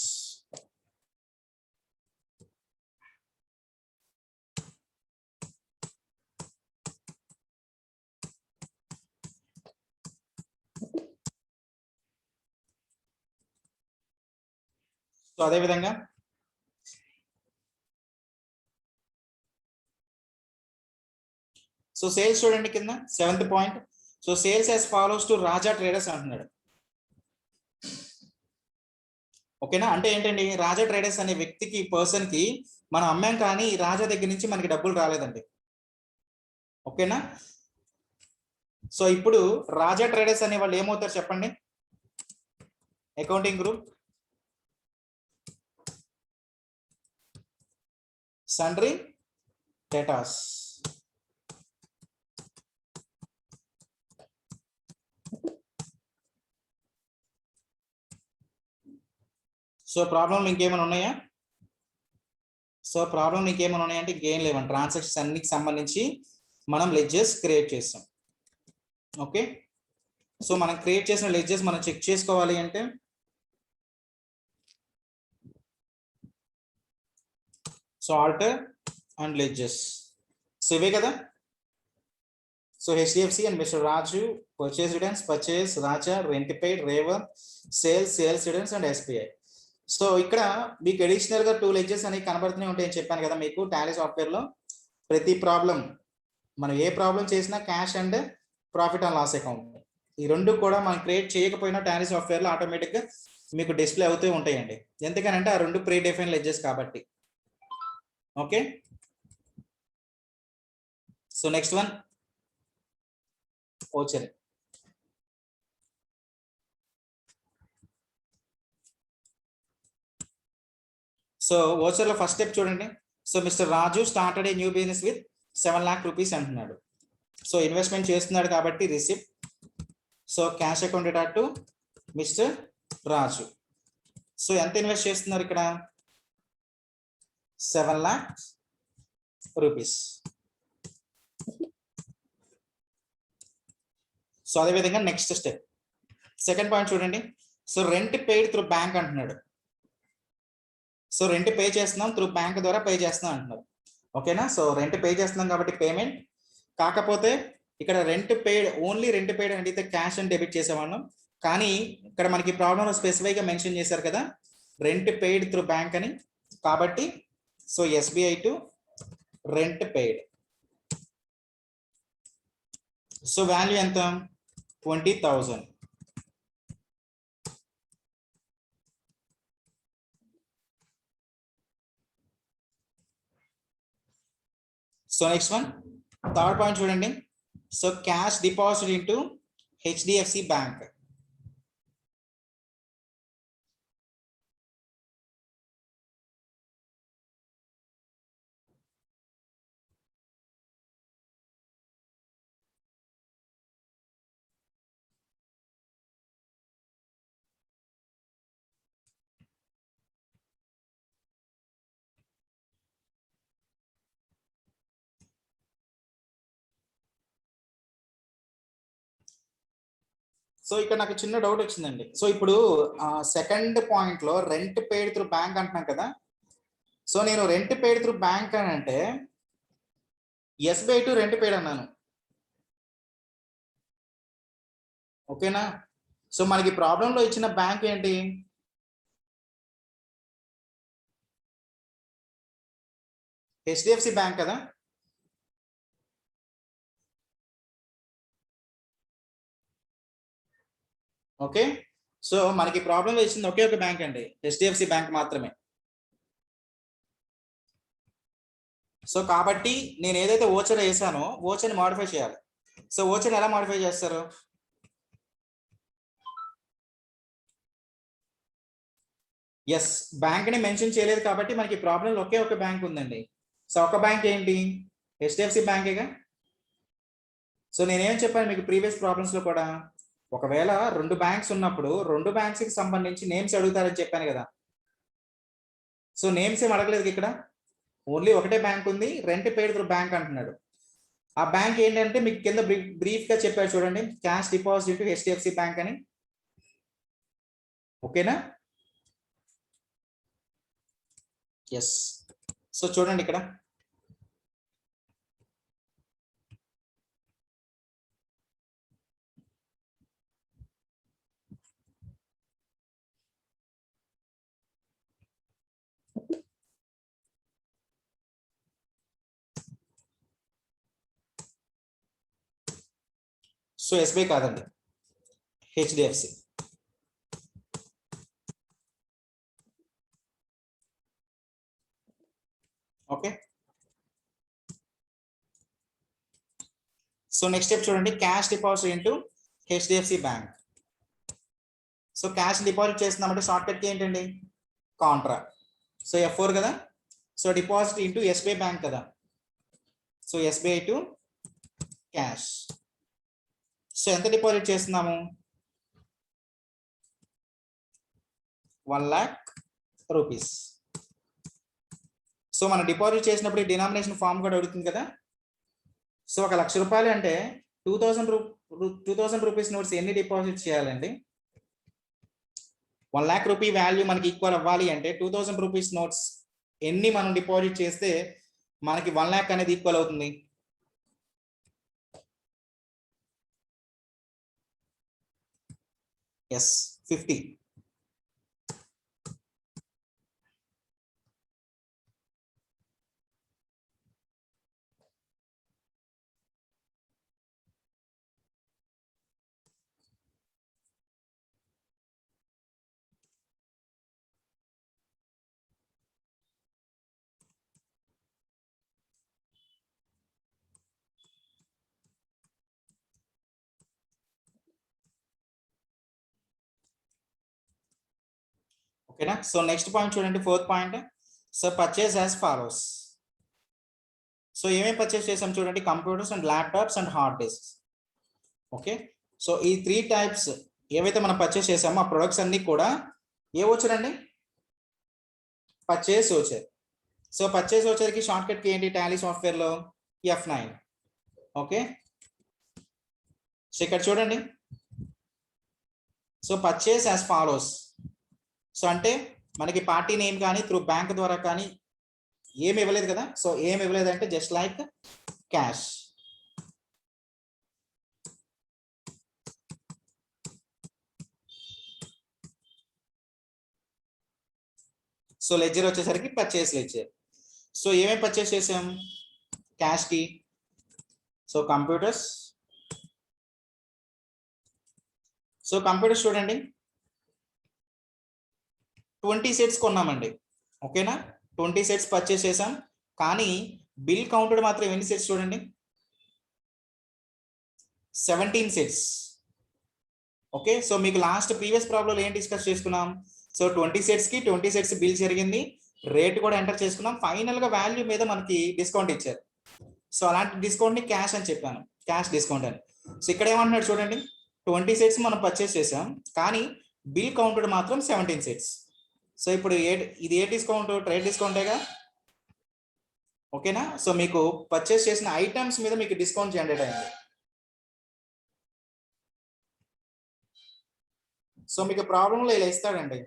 సో అదే విధంగా సో సేల్స్ చూడండి కింద 7th point. So sales as follows to Raja traders అంటున్నాడు. ఓకేనా, అంటే ఏంటండి, రాజా ట్రేడర్స్ అనే వ్యక్తికి, పర్సన్ కి మనం అమ్మాం కానీ రాజా దగ్గర నుంచి మనకి డబ్బులు రాలేదండి. ఓకేనా, సో ఇప్పుడు రాజా ట్రేడర్స్ అనే వాళ్ళు ఏమవుతారు చెప్పండి, accounting group సన్రీ datas. So problem ఇంకేమైనా ఉన్నాయా? సో ప్రాబ్లం ఇంకేమైనా ఉన్నాయంటే ఇంకేం లేవండి, ట్రాన్సాక్షన్స్ అన్నికి సంబంధించి మనం లెడ్జర్స్ క్రియేట్ చేస్తాం. ఓకే, సో మనం క్రియేట్ చేసిన లెడ్జర్స్ మనం చెక్ చేసుకోవాలి అంటే so alter and ledgers, so ఇవే కదా. So HDFC and mister Raju purchase returns, purchase Raja, rent paid, Revanth, sales returns and SBI. So ఇక్కడ మీకు అడిషనల్ గా 2 లెడ్జర్స్ అనేవి కనబడుతూనే ఉంటాయని చెప్పాను కదా మీకు. టాలీ సాఫ్ట్వేర్ లో ప్రతి ప్రాబ్లం, మనం ఏ ప్రాబ్లం చేసినా cash and profit and loss account, ఈ రెండు కూడా మనం క్రియేట్ చేయకపోయినా టాలీ సాఫ్ట్వేర్ లో ఆటోమేటిక్ గా మీకు డిస్ప్లే అవుతూ ఉంటాయండి. ఎందుకనంటే ఆ రెండు ప్రీ డిఫైన్ లెడ్జర్స్ కాబట్టి. Okay, so next one voucher. So voucher లో ఫస్ట్ స్టెప్ చూడండి. So mister Raju started a new business with 7 lakh rupees అంటున్నాడు. సో ఇన్వెస్ట్మెంట్ చేస్తున్నాడు కాబట్టి receipt. So cash account data to mister Raju. So ఎంత invest చేస్తున్నారు ఇక్కడ, 7 lakh rupees. So అదేవిధంగా next step, second point చూడండి. So rent paid through bank అంటున్నాడు. So rent pay చేస్తున్నాం త్రూ బ్యాంక్ ద్వారా పే చేస్తున్నాం అంటున్నారు. ఓకేనా, సో రెంట్ పే చేస్తున్నాం కాబట్టి పేమెంట్. కాకపోతే ఇక్కడ rent paid, only rent paid అంటే క్యాష్ అండ్ డెబిట్ చేసేవాళ్ళం, కానీ ఇక్కడ మనకి ప్రాబ్లంలో స్పెసిఫైగా మెన్షన్ చేశారు కదా రెంట్ పెయిడ్ త్రూ బ్యాంక్ అని, కాబట్టి so SBI to rent paid. So value ఎంత, 20,000. So next one, third point చూడండి. So cash deposit into HDFC bank. So ఇక్కడ నాకు చిన్న డౌట్ వచ్చిందండి. సో ఇప్పుడు సెకండ్ పాయింట్ లో రెంట్ పేడ్ త్రూ బ్యాంక్ అంటున్నాం కదా. సో నేను రెంట్ పేడ్ త్రూ బ్యాంక్ అని అంటే ఎస్బీఐ టు రెంట్ పేడ్ అన్నాను. ఓకేనా, సో మనకి ప్రాబ్లంలో ఇచ్చిన బ్యాంక్ ఏంటి, హెచ్డిఎఫ్సి బ్యాంక్ కదా. ఓకే, సో మనకి ప్రాబ్లంలో ఇచ్చింది ఒకే ఒక బ్యాంక్ అండి, హెచ్డిఎఫ్సి బ్యాంక్ మాత్రమే. సో కాబట్టి నేను ఏదైతే ఓచర్ వేసానో ఓచర్ని మాడిఫై చేయాలి. సో ఓచర్ని ఎలా మాడిఫై చేస్తారు, ఎస్ బ్యాంక్ ని మెన్షన్ చేయలేదు కాబట్టి మనకి ప్రాబ్లంలో ఒకే ఒక బ్యాంక్ ఉందండి, సో ఒక బ్యాంక్ ఏంటి, హెచ్డిఎఫ్సి బ్యాంకేగా. సో నేనేం చెప్పాను మీకు ప్రీవియస్ ప్రాబ్లమ్స్ లో కూడా, ఒకవేళ 2 బ్యాంక్స్ ఉన్నప్పుడు 2 బ్యాంక్స్ కి సంబంధించి నేమ్స్ అడుగుతారని చెప్పాను కదా. సో నేమ్స్ ఏం అడగలేదు ఇక్కడ, ఓన్లీ ఒకటే బ్యాంక్ ఉంది, రెంట్ పేడ్ త్రూ బ్యాంక్ అంటున్నాడు. ఆ బ్యాంక్ ఏంటంటే మీకు కింద బ్రీఫ్ గా చెప్పారు చూడండి, క్యాష్ డిపాజిట్ హెచ్డిఎఫ్సి బ్యాంక్ అని. ఓకేనా, ఎస్. సో చూడండి ఇక్కడ సో ఎస్బీఐ కాదండి, HDFC. Okay, so next step చూడండి, cash deposit into HDFC bank. So cash deposit చేస్తున్నామంటే షార్ట్ కట్ కి ఏంటండి, కాంట్రా. సో F4 కదా. So deposit into SBI bank కదా, so SBI to cash. So ఎంత డిపాజిట్ చేస్తున్నాము, 1 lakh రూపీస్. సో మనం డిపాజిట్ చేసినప్పుడు ఈ డినామినేషన్ ఫామ్ కూడా అడుగుతుంది కదా. సో 1 లక్ష రూపాయలు అంటే 2000 రూపీస్ నోట్స్ ఎన్ని డిపాజిట్ చేయాలండి, 1 lakh రూపీ వాల్యూ మనకి ఈక్వల్ అవ్వాలి అంటే 2000 రూపీస్ నోట్స్ ఎన్ని మనం డిపాజిట్ చేస్తే మనకి 1 lakh అనేది ఈక్వల్ అవుతుంది. ఎస్, 50. ఓకేనా. సో నెక్స్ట్ పాయింట్ చూడండి, 4th point. So purchase as follows. So ఏమేమి పర్చేస్ చేసాం చూడండి, computers and laptops and hard disc. Okay, so ఈ 3 టైప్స్ ఏవైతే మనం పర్చేస్ చేసామో ఆ ప్రొడక్ట్స్ అన్ని కూడా ఏ వచ్చారండి, పర్చేస్ వచ్చారు. సో పర్చేస్ వచ్చేసరికి షార్ట్ కట్ కి ఏంటి, టాలీ సాఫ్ట్వేర్ లో F9. ఓకే, సో ఇక్కడ చూడండి, so purchase as follows. So అంటే మనకి పార్టీ నేమ్ కానీ త్రూ బ్యాంక్ ద్వారా కానీ ఏమి ఇవ్వలేదు కదా. సో ఏమి ఇవ్వలేదు అంటే just like cash. So ledger వచ్చేసరికి పర్చేస్ లెడ్జర్. సో ఏమేమి పర్చేస్ చేసాం, క్యాష్ కి సో కంప్యూటర్స్. సో కంప్యూటర్స్ చూడండి 20 సెట్స్ కొన్నామండి. ఓకేనా, 20 సెట్స్ పర్చేస్ చేసాం, కానీ బిల్ కౌంటెడ్ మాత్రం ఎన్ని సెట్స్ చూడండి, 17 సెట్స్. ఓకే, సో మీకు లాస్ట్ ప్రీవియస్ ప్రాబ్లం ఏం డిస్కస్ చేసుకున్నాం, సో 20 సెట్స్ కి 20 సెట్స్ బిల్ జరిగింది, రేట్ కూడా ఎంటర్ చేసుకున్నాం, ఫైనల్ గా వాల్యూ మీద మనకి డిస్కౌంట్ ఇచ్చారు. సో అలాంటి డిస్కౌంట్ ని క్యాష్ అని చెప్పాను, క్యాష్ డిస్కౌంట్ అని. సో ఇక్కడ ఏమంటున్నాడు చూడండి, 20 సెట్స్ మనం పర్చేస్ చేసాం, కానీ బిల్ కౌంటెడ్ మాత్రం 17 సెట్స్. సో ఇప్పుడు ఇది ఏ డిస్కౌంట్, ట్రేడ్ డిస్కౌంటేగా. ఓకేనా, సో మీకు పర్చేస్ చేసిన ఐటమ్స్ మీద మీకు డిస్కౌంట్ జనరేట్ అయింది. సో మీకు ప్రాబ్లంలో ఇలా ఇస్తాడండి.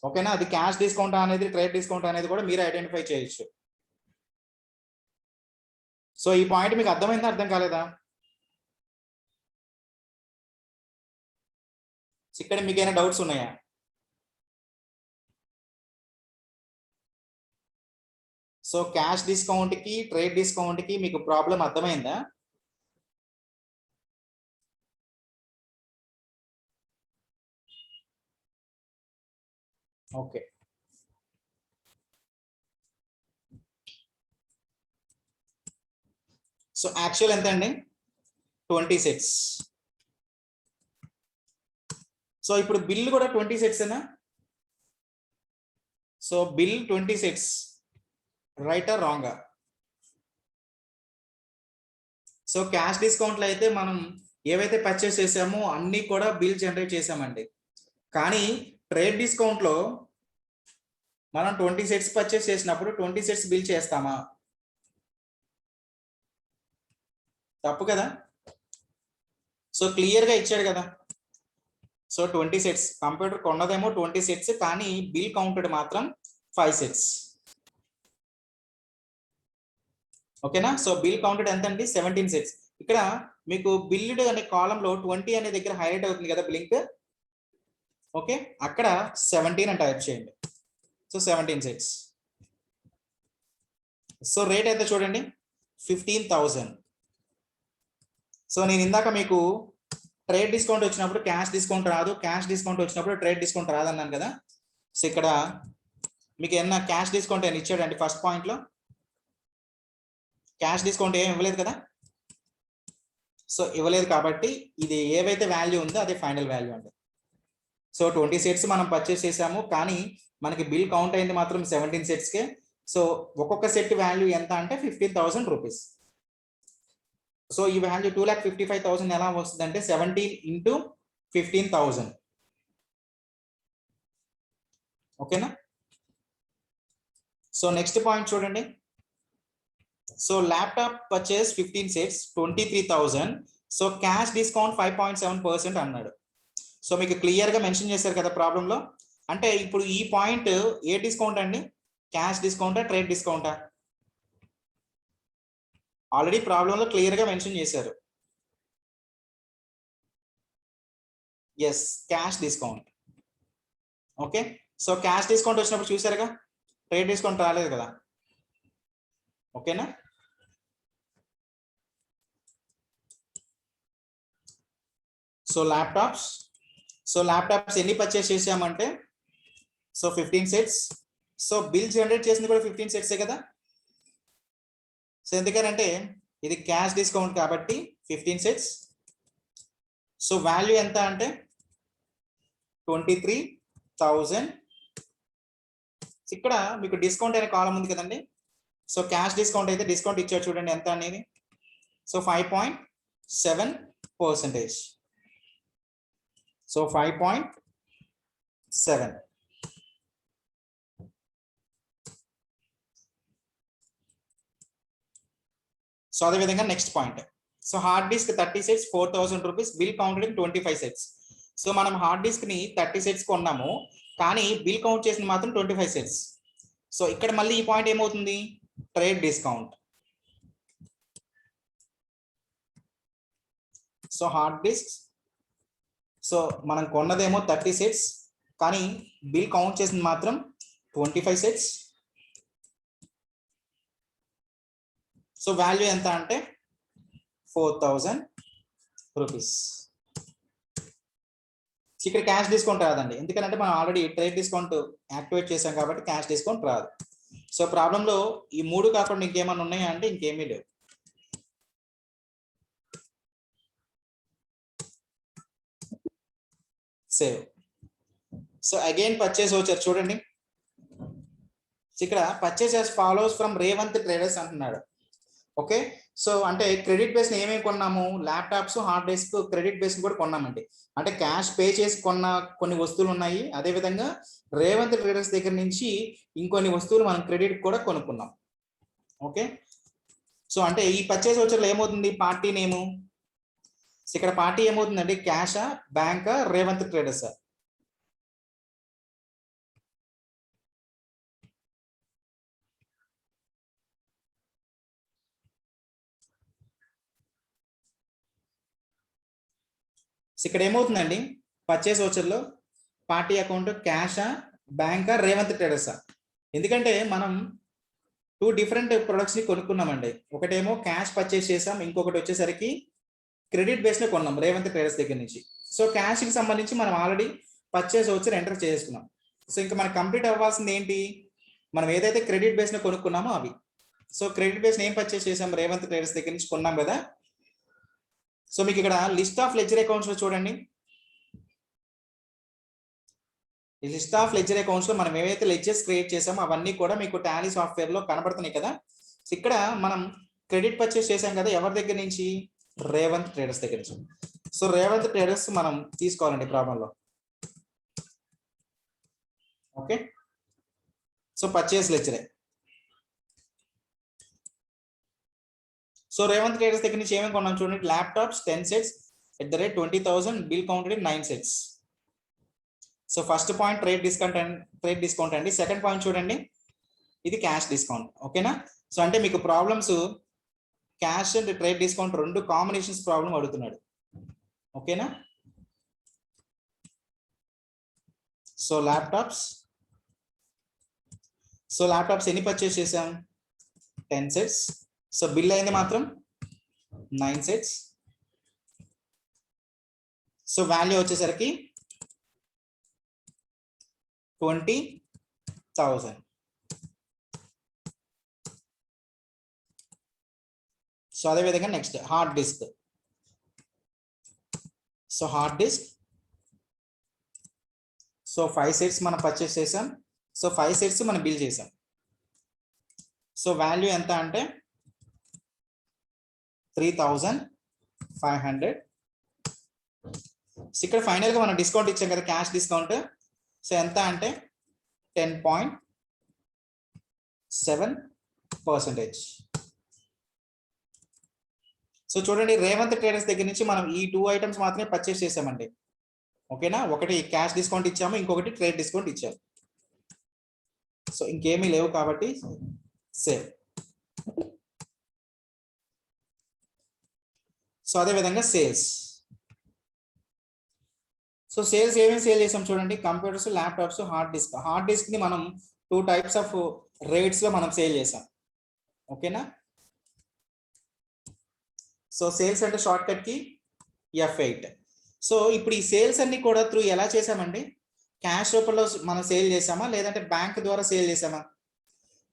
ఓకేనా, అది క్యాష్ డిస్కౌంట్ అనేది ట్రేడ్ డిస్కౌంట్ అనేది కూడా మీరు ఐడెంటిఫై చేయొచ్చు. సో ఈ పాయింట్ మీకు అర్థమైందా, అర్థం కాలేదా? ఇక్కడ మీకు ఏమైనా డౌట్స్ ఉన్నాయా? సో క్యాష్ డిస్కౌంట్ కి ట్రేడ్ డిస్కౌంట్ కి మీకు ప్రాబ్లం అర్థమైందా? ఓకే, సో యాక్చువల్ ఎంత అండి, 20 సెట్స్. సో ఇప్పుడు బిల్ కూడా 20 సెట్స్ ఏనా. సో బిల్ 20 సెట్స్, రైటా రాంగా? సో క్యాష్ డిస్కౌంట్లో అయితే మనం ఏవైతే పర్చేస్ చేసామో అన్నీ కూడా బిల్ జనరేట్ చేసామండి. కానీ ట్రేడ్ డిస్కౌంట్లో మనం 20 సెట్స్ పర్చేస్ చేసినప్పుడు 20 సెట్స్ బిల్ చేస్తామా? తప్పు కదా. సో క్లియర్గా ఇచ్చాడు కదా. సో 20 సెట్స్, కంప్యూటర్ కొన్నదేమో 20 సెట్స్, కానీ బిల్ కౌంటెడ్ మాత్రం 5 సెట్స్. ఓకేనా. సో బిల్ కౌంటెడ్ ఎంత అండి? 17 సెట్స్. ఇక్కడ మీకు బిల్డ్ అనే కాలంలో 20 అనే దగ్గర హైలైట్ అవుతుంది కదా బ్లింక్. ఓకే, అక్కడ 17 అని టైప్ చేయండి. So 17 sets. సో రేట్ అయితే చూడండి 15,000. సో నేను ఇందాక మీకు ట్రేడ్ డిస్కౌంట్ వచ్చినప్పుడు క్యాష్ డిస్కౌంట్ రాదు, క్యాష్ డిస్కౌంట్ వచ్చినప్పుడు ట్రేడ్ డిస్కౌంట్ రాదు అన్నాను కదా. సో ఇక్కడ మీకు ఏమన్నా క్యాష్ డిస్కౌంట్ ఏమైనా ఇచ్చాడండి? ఫస్ట్ పాయింట్లో క్యాష్ డిస్కౌంట్ ఏమి ఇవ్వలేదు కదా. సో ఇవ్వలేదు కాబట్టి ఇది ఏవైతే వాల్యూ ఉందో అదే ఫైనల్ వాల్యూ అండి. సో 20 సెట్స్ మనం పర్చేస్ చేసాము, కానీ మనకి బిల్ కౌంట్ అయింది మాత్రం 17 సెట్స్కే. సో ఒక్కొక్క సెట్ వాల్యూ ఎంత అంటే 15,000 రూపీస్. సో ఈ వాల్యూ 2,55,000 ఎలా వస్తుంది అంటే 17 ఇంటూ 15,000. ఓకేనా. సో నెక్స్ట్ పాయింట్ చూడండి. So laptop purchase 15 sets 23,000. So cash discount 5.7% అన్నాడు. సో మీకు క్లియర్గా మెన్షన్ చేశారు కదా ప్రాబ్లంలో. అంటే ఇప్పుడు ఈ పాయింట్ ఏ డిస్కౌంట్ అండి? క్యాష్ డిస్కౌంటా, ట్రేడ్ డిస్కౌంటా? ఆల్రెడీ ప్రాబ్లంలో క్లియర్గా మెన్షన్ చేశారు. Yes, cash discount. Okay. So cash discount వచ్చినప్పుడు చూసారుగా, ట్రేడ్ డిస్కౌంట్ రాలేదు కదా. ఓకేనా. సో ల్యాప్టాప్స్ ఎన్ని పర్చేస్ చేసామంటే so 15 sets. So bill generate చేసింది కూడా 15 సెట్సే కదా. సో ఎందుకనంటే ఇది క్యాష్ డిస్కౌంట్ కాబట్టి 15 సెట్స్. సో వాల్యూ ఎంత అంటే 23,000. ఇక్కడ మీకు డిస్కౌంట్ అనే కాలం ఉంది కదండి. సో క్యాష్ డిస్కౌంట్ అయితే డిస్కౌంట్ ఇచ్చారు చూడండి ఎంత అనేది. సో 5.7%. సో 5.7. సో అదేవిధంగా next point. So hard disc 30 sets 4,000 rupees, bill counted 25 sets. So మనం హార్డ్ డిస్క్ ని 30 సెట్స్ కొన్నాము, కానీ బిల్ కౌంట్ చేసింది మాత్రం 25 సెట్స్. సో ఇక్కడ మళ్ళీ ఈ పాయింట్ ఏమవుతుంది? Trade discount. So hard disk, so మనం కొన్నదేమో 30 సెట్స్, కానీ బిల్ కౌంట్ చేసింది మాత్రం 25 సెట్స్. సో వాల్యూ ఎంత అంటే 4,000 రూపీస్. ఇక్కడ క్యాష్ డిస్కౌంట్ రాదండి, ఎందుకంటే మనం ఆల్రెడీ ట్రేడ్ డిస్కౌంట్ యాక్టివేట్ చేసాం కాబట్టి క్యాష్ డిస్కౌంట్ రాదు. సో ప్రాబ్లంలో ఈ 3 కాకుండా ఇంకేమైనా ఉన్నాయా అంటే ఇంకేమీ లేవు. సేవ్. సో అగైన్ పర్చేస్ వచ్చారు చూడండి. ఇక్కడ purchase as follows from Revanth traders అంటున్నాడు. ఓకే. సో అంటే క్రెడిట్ బేస్ ఏమేమి కొన్నాము? Laptops, hard disk credit base కూడా కొన్నామండి. అంటే క్యాష్ పే చేసి కొన్న కొన్ని వస్తువులు ఉన్నాయి, అదేవిధంగా రేవంత్ ట్రేడర్స్ దగ్గర నుంచి ఇంకొన్ని వస్తువులు మనం క్రెడిట్ కూడా కొనుక్కున్నాం. ఓకే. సో అంటే ఈ పర్చేస్ వచ్చర్లో ఏమవుతుంది? Party name. ఇక్కడ పార్టీ ఏమవుతుందండి? క్యాషా, బ్యాంకా, రేవంత్ ట్రేడర్సా? ఇక్కడ ఏమవుతుందండి? పర్చేస్ వచ్చర్లో పార్టీ అకౌంట్ క్యాషా, బ్యాంకా, రేవంత్ ట్రేడర్సా? ఎందుకంటే మనం 2 డిఫరెంట్ ప్రొడక్ట్స్ ని కొనుక్కున్నామండి. ఒకటేమో క్యాష్ పర్చేస్ చేసాం, ఇంకొకటి వచ్చేసరికి క్రెడిట్ బేస్ లో కొన్నాం రేవంత్ ట్రేడర్స్ దగ్గర నుంచి. సో క్యాష్ కి సంబంధించి మనం ఆల్రెడీ పర్చేస్ వచ్చి ఎంటర్ చేసుకున్నాం. సో ఇంకా మనకి కంప్లీట్ అవ్వాల్సింది ఏంటి? మనం ఏదైతే క్రెడిట్ బేస్ లో కొనుక్కున్నామో అవి. సో క్రెడిట్ బేస్ ఏం పర్చేస్ చేసాం? రేవంత్ ట్రేడర్స్ దగ్గర నుంచి కొన్నాం కదా. సో మీకు ఇక్కడ లిస్ట్ ఆఫ్ లెడ్జర్ అకౌంట్స్ లో చూడండి. ఈ లిస్ట్ ఆఫ్ లెడ్జర్ అకౌంట్స్ లో మనం ఏవైతే లెడ్జర్స్ క్రియేట్ చేసామో అవన్నీ కూడా మీకు టాలీ సాఫ్ట్వేర్ లో కనబడుతున్నాయి కదా. సో ఇక్కడ మనం క్రెడిట్ పర్చేస్ చేసాం కదా, ఎవరి దగ్గర నుంచి? రేవంత్ ట్రేడర్స్ దగ్గర నుంచి. సో రేవంత్ ట్రేడర్స్ మనం తీసుకోవాలండి ప్రాబ్లంలో. ఓకే, సో పర్చేస్ లెడ్జరే. సో రేవంత్ ట్రేడర్స్ దగ్గర నుంచి ఏమేమి కొన్నాం చూడండి. Laptops 10 sets at the rate 20,000, bill counted in 9 sets. So first point trade discount అండి. సెకండ్ పాయింట్ చూడండి, ఇది క్యాష్ డిస్కౌంట్. ఓకేనా? సో అంటే మీకు problems cash and trade discount రెండు కాంబినేషన్స్ ప్రాబ్లం అడుగుతున్నాడు. ఓకేనా? సో ల్యాప్టాప్స్ ఎన్ని పర్చేస్ చేసాం? 10 sets. సో బిల్ అయింది మాత్రం 9 sets. సో వాల్యూ వచ్చేసరికి 20,000. సో అదేవిధంగా next hard disk. So hard disk, so 5 sets మనం పర్చేస్ చేసాం. సో 5 sets మనం బిల్ చేసాం. సో వాల్యూ ఎంత అంటే 3,500. ఇక్కడ ఫైనల్ గా మనం డిస్కౌంట్ ఇచ్చాం కదా, క్యాష్ డిస్కౌంట్. సో ఎంత అంటే 10.7%. సో చూడండి, రేవంత్ ట్రేడర్స్ దగ్గర నుంచి మనం ఈ 2 items మాత్రమే పర్చేస్ చేసామండి. ఓకేనా? ఒకటి క్యాష్ డిస్కౌంట్ ఇచ్చాము, ఇంకొకటి ట్రేడ్ డిస్కౌంట్ ఇచ్చాము. సో ఇంకేమీ లేవు కాబట్టి సేవ్. సో అదేవిధంగా సేల్స్. సో సేల్స్ ఏమేమి సేల్ చేసాం చూడండి. Computers, laptops, hard disc. Hard disk ని మనం 2 types ఆఫ్ రేట్స్ లో మనం సేల్ చేసాం. ఓకేనా? సో సేల్స్ అంటే షార్ట్ కట్ కి F8. సో ఇప్పుడు ఈ సేల్స్ అన్ని కూడా త్రూ ఎలా చేసామండి? క్యాష్ రూపంలో మనం సేల్ చేసామా, లేదంటే బ్యాంక్ ద్వారా సేల్ చేసామా?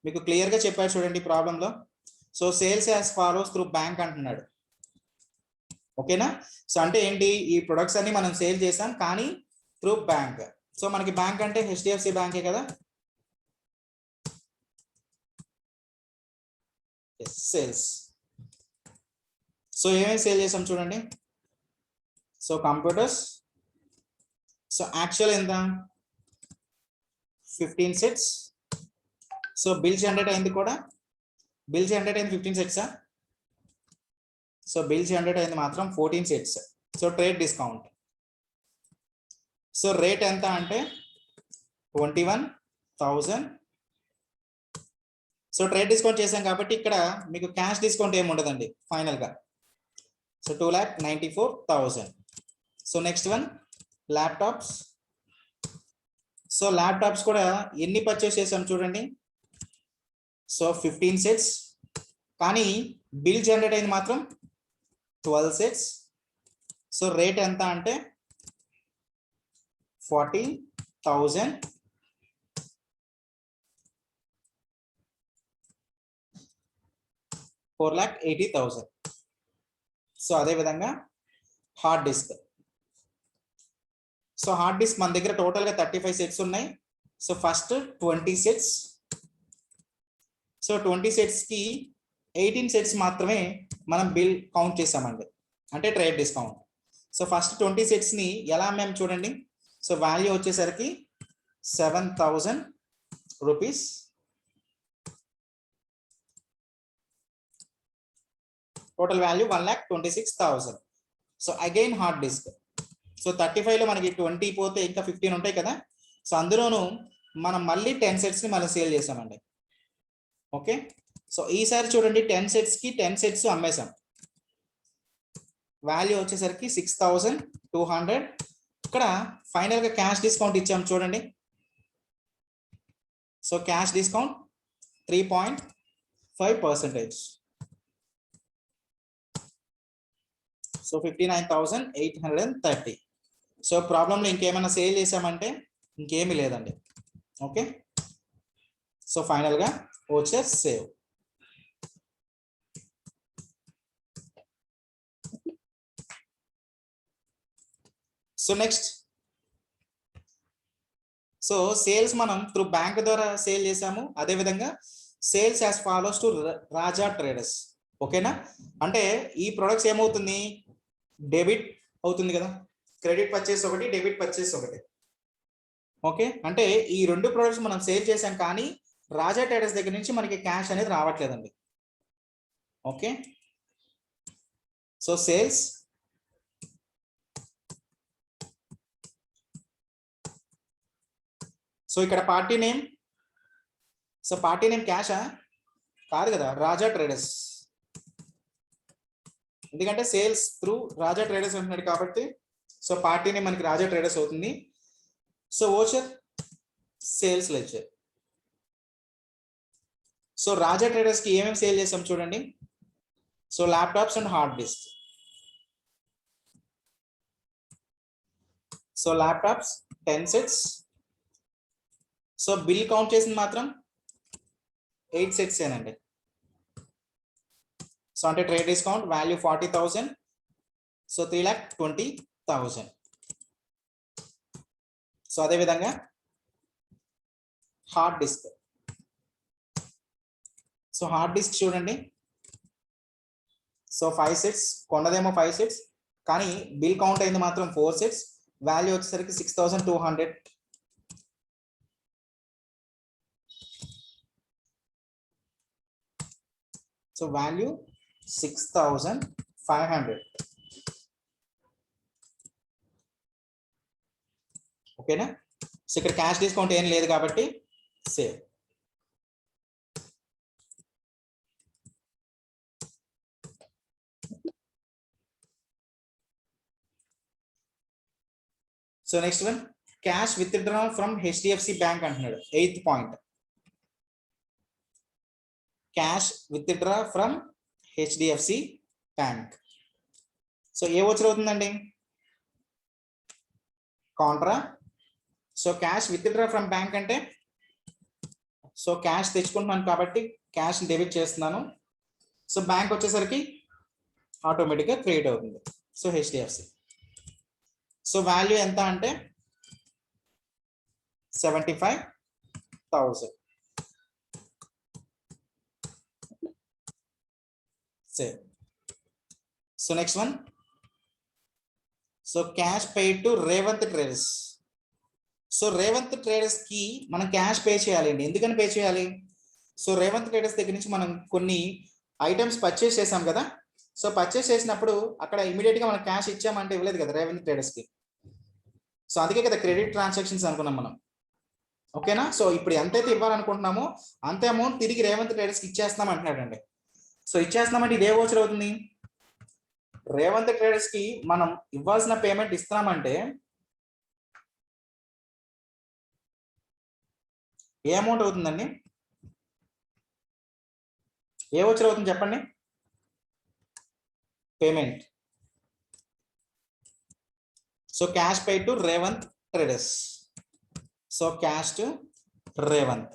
మీకు క్లియర్ గా చెప్పారు చూడండి ప్రాబ్లంలో. So sales as follows through bank అంటున్నాడు. ఓకేనా? సో అంటే ఏంటి, ఈ ప్రొడక్ట్స్ అన్ని మనం సేల్ చేసాం కానీ త్రూ బ్యాంక్. సో మనకి బ్యాంక్ అంటే HDFC బ్యాంకే కదా. సేల్స్. సో ఏమేమి సేల్ చేసాం చూడండి. సో కంప్యూటర్స్, సో యాక్చువల్ ఎంత 15 sets. సో బిల్ జనరేట్ అయింది కూడా, బిల్ జనరేట్ అయింది 15 sets. సో బిల్ జనరేట్ అయింది మాత్రం 14 sets. So trade discount. So rate ఎంత అంటే 21,000. సో ట్రేడ్ డిస్కౌంట్ చేసాం కాబట్టి ఇక్కడ మీకు క్యాష్ డిస్కౌంట్ ఏమి ఉండదండి ఫైనల్ గా. So 2,94,000. So next one laptops. So laptops కూడా ఎన్ని పర్చేస్ చేసాం చూడండి. సో 15 sets, కానీ బిల్ జనరేట్ అయింది మాత్రం 12 sets. సో రేట్ ఎంత అంటే 40,000. $4,80,000. సో అదేవిధంగా hard disk. So hard disc మన దగ్గర టోటల్ గా 35 sets ఉన్నాయి. So first 20 sets. So 20 sets కి 18 sets మాత్రమే మనం బిల్ కౌంట్ చేసామండి, అంటే trade discount. So first 20 sets ని ఎలా అమ్మాము చూడండి. సో వాల్యూ వచ్చేసరికి 7,000 rupees. Total value 1,26,000. So again hard disk. So 35 లో మనకి 20 పోతే ఇంకా 15 ఉంటాయి కదా. సో అందులోనూ మనం మళ్ళీ 10 sets ని మనం సేల్ చేసామండి. ఓకే, సో ఈసారి చూడండి 10 sets కి 10 sets అమ్మేసాం. వాల్యూ వచ్చేసరికి 6,200. ఇక్కడ ఫైనల్ గా క్యాష్ డిస్కౌంట్ ఇచ్చాం చూడండి. So cash discount 3.5%. So 59,830. So ప్రాబ్లంలో ఇంకేమైనా సేల్ చేసామంటే ఇంకేమీ లేదండి. ఓకే, సో ఫైనల్ గా voucher save. So next so sales మనం త్రూ బ్యాంక్ ద్వారా సేల్ చేసాము. అదే విధంగా sales as follows to Raja traders. ఓకేనా? అంటే ఈ ప్రొడక్ట్స్ ఏమవుతుంది, డెబిట్ అవుతుంది కదా, క్రెడిట్ పర్చేస్ ఒకటి, డెబిట్ పర్చేస్ ఒకటి. ఓకే, అంటే ఈ రెండు ప్రొడక్ట్స్ మనం సేల్ చేసాం, కానీ రాజా ట్రేడర్స్ దగ్గర నుంచి మనకి క్యాష్ అనేది రావట్లేదండి. ఓకే, సో సేల్స్ సో ఇక్కడ party name, so party name క్యాషా కాదు కదా, రాజా ట్రేడర్స్. ఎందుకంటే సేల్స్ త్రూ రాజా ట్రేడర్స్ ఉంటున్నాడు కాబట్టి సో పార్టీ నేమ్ మనకి రాజా ట్రేడర్స్ అవుతుంది. So voucher sales ledger. So Raja traders కి ఏమేమి సేల్ చేసాం చూడండి. So laptops and hard disk. So laptops 10 sets. So bill count చేసింది మాత్రం 8 సెట్స్ ఏనండి. సో అంటే trade discount value 40,000. So 3,20,000. So అదే విధంగా hard disk. So hard disk చూడండి. సో 5 సెట్స్, కొన్నదేమో 5 సెట్స్, కానీ బిల్ కౌంట్ అయింది మాత్రం 4 సెట్స్. వాల్యూ వచ్చేసరికి 6,200. So value 6,500. ఓకేనా? సో ఇక్కడ క్యాష్ డిస్కౌంట్ ఏం లేదు కాబట్టి save. So next one, cash withdraw from HDFC bank అంటున్నాడు. 8th point, cash withdraw from HDFC bank. So a voucher అవుతుందండి, contra. So cash withdraw from bank అంటే so cash తెచ్చుకుంటున్నాను కాబట్టి క్యాష్ డెబిట్ చేస్తున్నాను. So bank వచ్చేసరికి ఆటోమేటిక్గా create అవుతుంది. So HDFC. So value ఎంత అంటే 75,000. Save. So next one, so cash paid to Revanth traders. So Revanth traders కి మనం క్యాష్ పే చేయాలండి. ఎందుకని పే చేయాలి? సో రేవంత్ ట్రేడర్స్ దగ్గర నుంచి మనం కొన్ని ఐటమ్స్ పర్చేస్ చేసాం కదా. సో పర్చేస్ చేసినప్పుడు అక్కడ ఇమీడియట్ గా మనం క్యాష్ ఇచ్చామంటే ఇవ్వలేదు కదా రేవంత్ ట్రేడర్స్ కి. సో అందుకే కదా క్రెడిట్ ట్రాన్సాక్షన్స్ అనుకున్నాం మనం. ఓకేనా? సో ఇప్పుడు ఎంతైతే ఇవ్వాలనుకుంటున్నామో అంతే అమౌంట్ తిరిగి రేవంత్ ట్రేడర్స్ కి ఇచ్చేస్తున్నాం అంటున్నాడండి. సో ఇచ్చేస్తున్నామంటే ఇదే ఓచర్ అవుతుంది. రేవంత్ ట్రేడర్స్ కి మనం ఇవ్వాల్సిన పేమెంట్ ఇస్తున్నామంటే ఏ అమౌంట్ అవుతుందండి, ఏ ఓచర్ అవుతుంది చెప్పండి? Payment. So cash pay to Revanth traders. So cash to Revanth.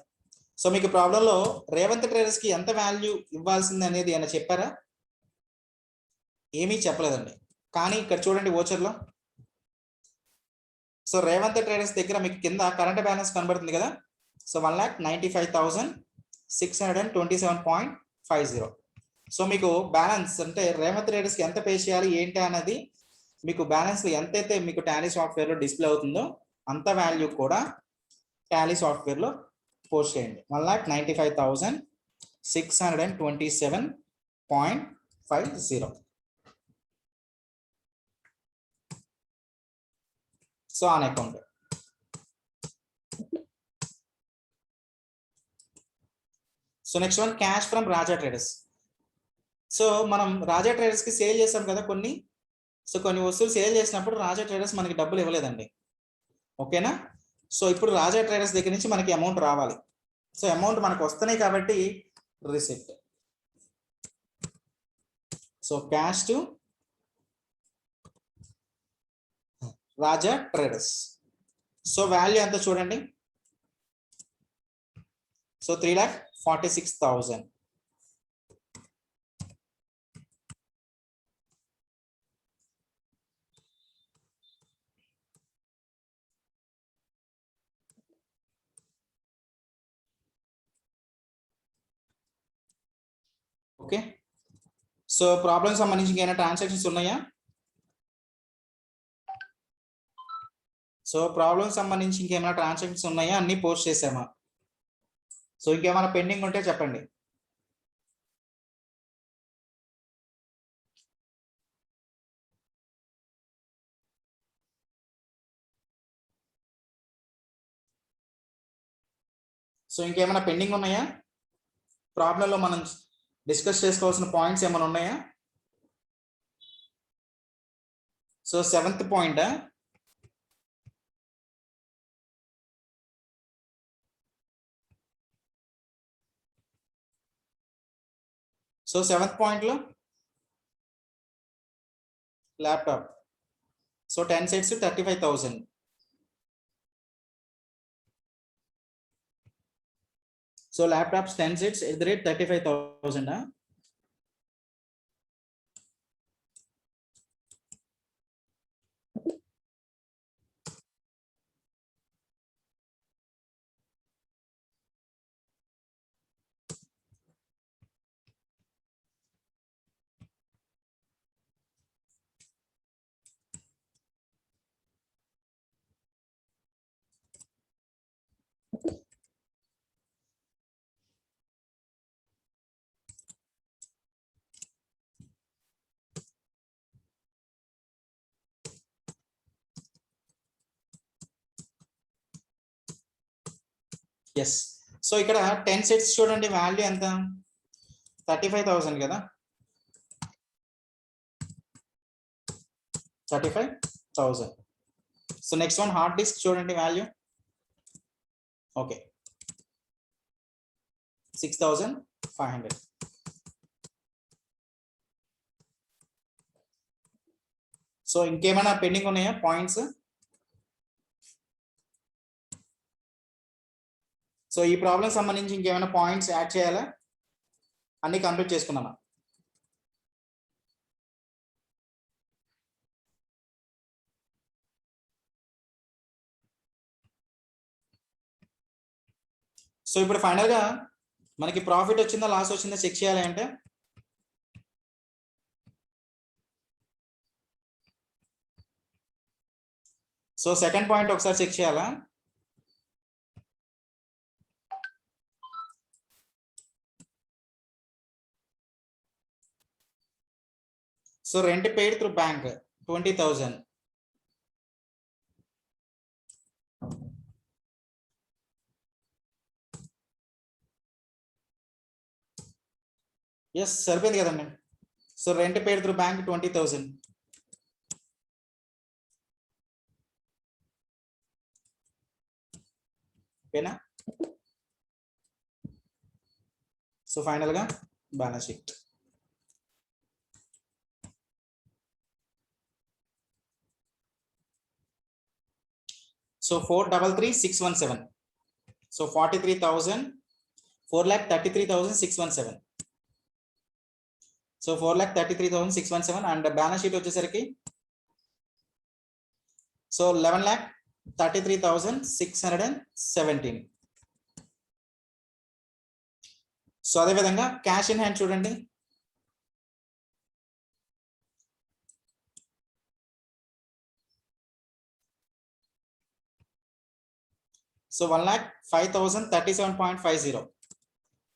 So మీకు ప్రాబ్లంలో రేవంత్ ట్రేడర్స్ కి ఎంత వాల్యూ ఇవ్వాల్సింది అనేది ఏమైనా చెప్పారా? ఏమీ చెప్పలేదండి. కానీ ఇక్కడ చూడండి ఓచర్లో, సో రేవంత్ ట్రేడర్స్ దగ్గర మీకు కింద కరెంట్ బ్యాలెన్స్ కనబడుతుంది కదా. సో 1,95,627.50. సో మీకు బ్యాలెన్స్ అంటే రేవంత్ ట్రేడర్స్ కి ఎంత పే చేయాలి ఏంటి అన్నది మీకు బ్యాలెన్స్ ఎంతైతే మీకు టాలీ సాఫ్ట్వేర్ లో డిస్ప్లే అవుతుందో అంత వాల్యూ కూడా టాలీ సాఫ్ట్వేర్ లో పోస్ట్ చేయండి. 1,95,627.50. So on account. So next one, cash from Raja traders. So మనం రాజా ట్రేడర్స్ కి సేల్ చేసాం కదా కొన్ని. సో కొన్ని వస్తువులు సేల్ చేసినప్పుడు రాజా ట్రేడర్స్ మనకి డబ్బులు ఇవ్వలేదండి. ఓకేనా? సో ఇప్పుడు రాజా ట్రేడర్స్ దగ్గర నుంచి మనకి అమౌంట్ రావాలి. సో అమౌంట్ మనకు వస్తున్నాయి కాబట్టి receipt. So cash to Raja traders. So value ఎంత చూడండి. సో 3,46,000. ఓకే, సో ప్రాబ్లమ్ సంబంధించి ఏమైనా ట్రాన్సాక్షన్స్ ఉన్నాయా? సో ప్రాబ్లమ్ సంబంధించి ఇంకేమైనా ట్రాన్సాక్షన్స్ ఉన్నాయా? అన్ని పోస్ట్ చేసామా? సో ఇంకేమైనా పెండింగ్ ఉంటే చెప్పండి. సో ఇంకేమైనా పెండింగ్ ఉన్నాయా? ప్రాబ్లంలో మనం డిస్కస్ చేసుకోవాల్సిన పాయింట్స్ ఏమైనా ఉన్నాయా? So 7th point, so 7th point లో laptop, so 10 sets 35,000. So laptops 10 sets at the rate 35,000. Yes, so ఇక్కడ 10 sets చూడండి, వాల్యూ ఎంత? 35,000 కదా, 35,000. So next one hard disk చూడండి, వాల్యూ ఓకే 6,500. సో ఇంకేమైనా పెండింగ్ ఉన్నాయా పాయింట్స్? సో ఈ ప్రాబ్లం సంబంధించి ఇంకేమైనా పాయింట్స్ యాడ్ చేయాలా? అన్ని కంప్లీట్ చేసుకున్నామా? సో ఇప్పుడు ఫైనల్ గా మనకి ప్రాఫిట్ వచ్చిందా లాస్ వచ్చిందా చెక్ చేయాలి అంటే, సో సెకండ్ పాయింట్ ఒకసారి చెక్ చేయాలా? So rent paid through bank 20,000. Yes, సరిపోయింది కదండి. So rent paid through bank 20,000. ఓకేనా? సో ఫైనల్ గా balance sheet. So 433,617. So 43,000, 4,33,617. So 4,33,617 and balance sheet వచ్చేసరికి సో 11,33,617. సో అదేవిధంగా క్యాష్ ఇన్ హ్యాండ్ చూడండి, సో 1,05,037.50.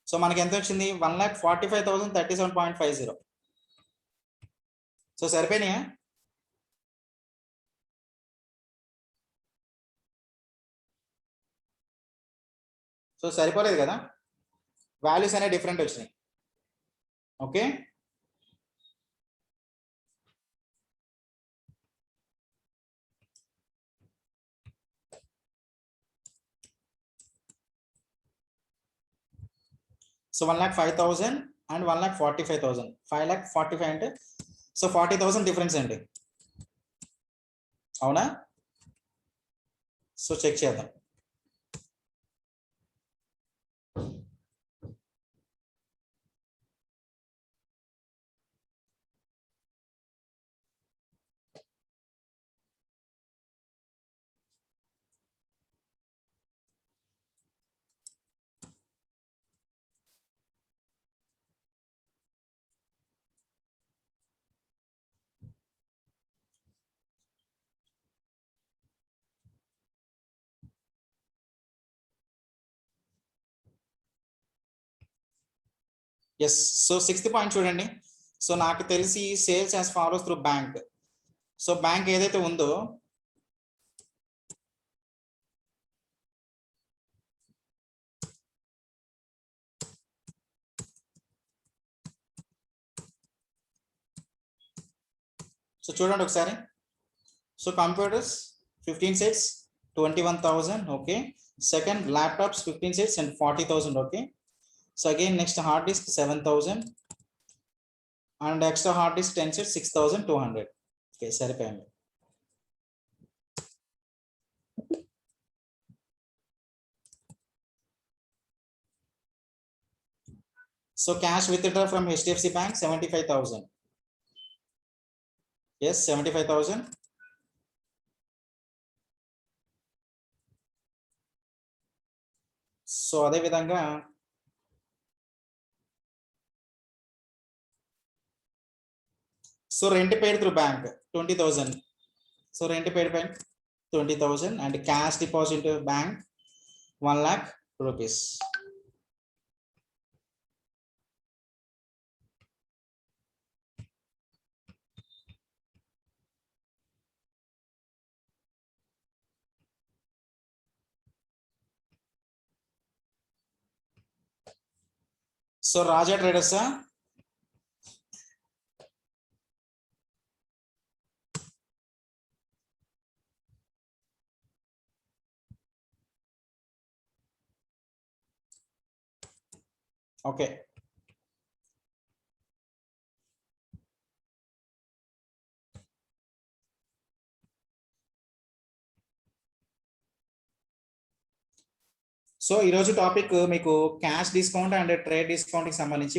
సో మనకి ఎంత వచ్చింది? 1,45,037.50. సో సరిపోయినాయా? సో సరిపోలేదు కదా, వాల్యూస్ అనేవి డిఫరెంట్ వచ్చినాయి. Okay, so 1,05,000 and 1,45,000. 5,45 అంటే సో 40,000 డిఫరెన్స్ అండి, అవునా? సో చెక్ చేద్దాం. ఎస్. సో 6th పాయింట్ చూడండి. సో నాకు తెలిసి sales as follows through bank. So bank ఏదైతే ఉందో సో చూడండి ఒకసారి. So computers 15 sets 21,000. Okay. Second laptops 15 sets and 40,000. Okay. So again next hard disk 7,000 and extra hard disk 10 sets 6,200. Okay, సరిపోయింది. So cash withdraw from HDFC Bank 75,000. Yes, 75,000. So అదే విధంగా so rent paid through bank 20,000. So rent paid bank 20,000 and cash deposit bank 1 lakh rupees. So Raja traders okay. So ఈరోజు topic మీకు cash discount and trade discount కి సంబంధించి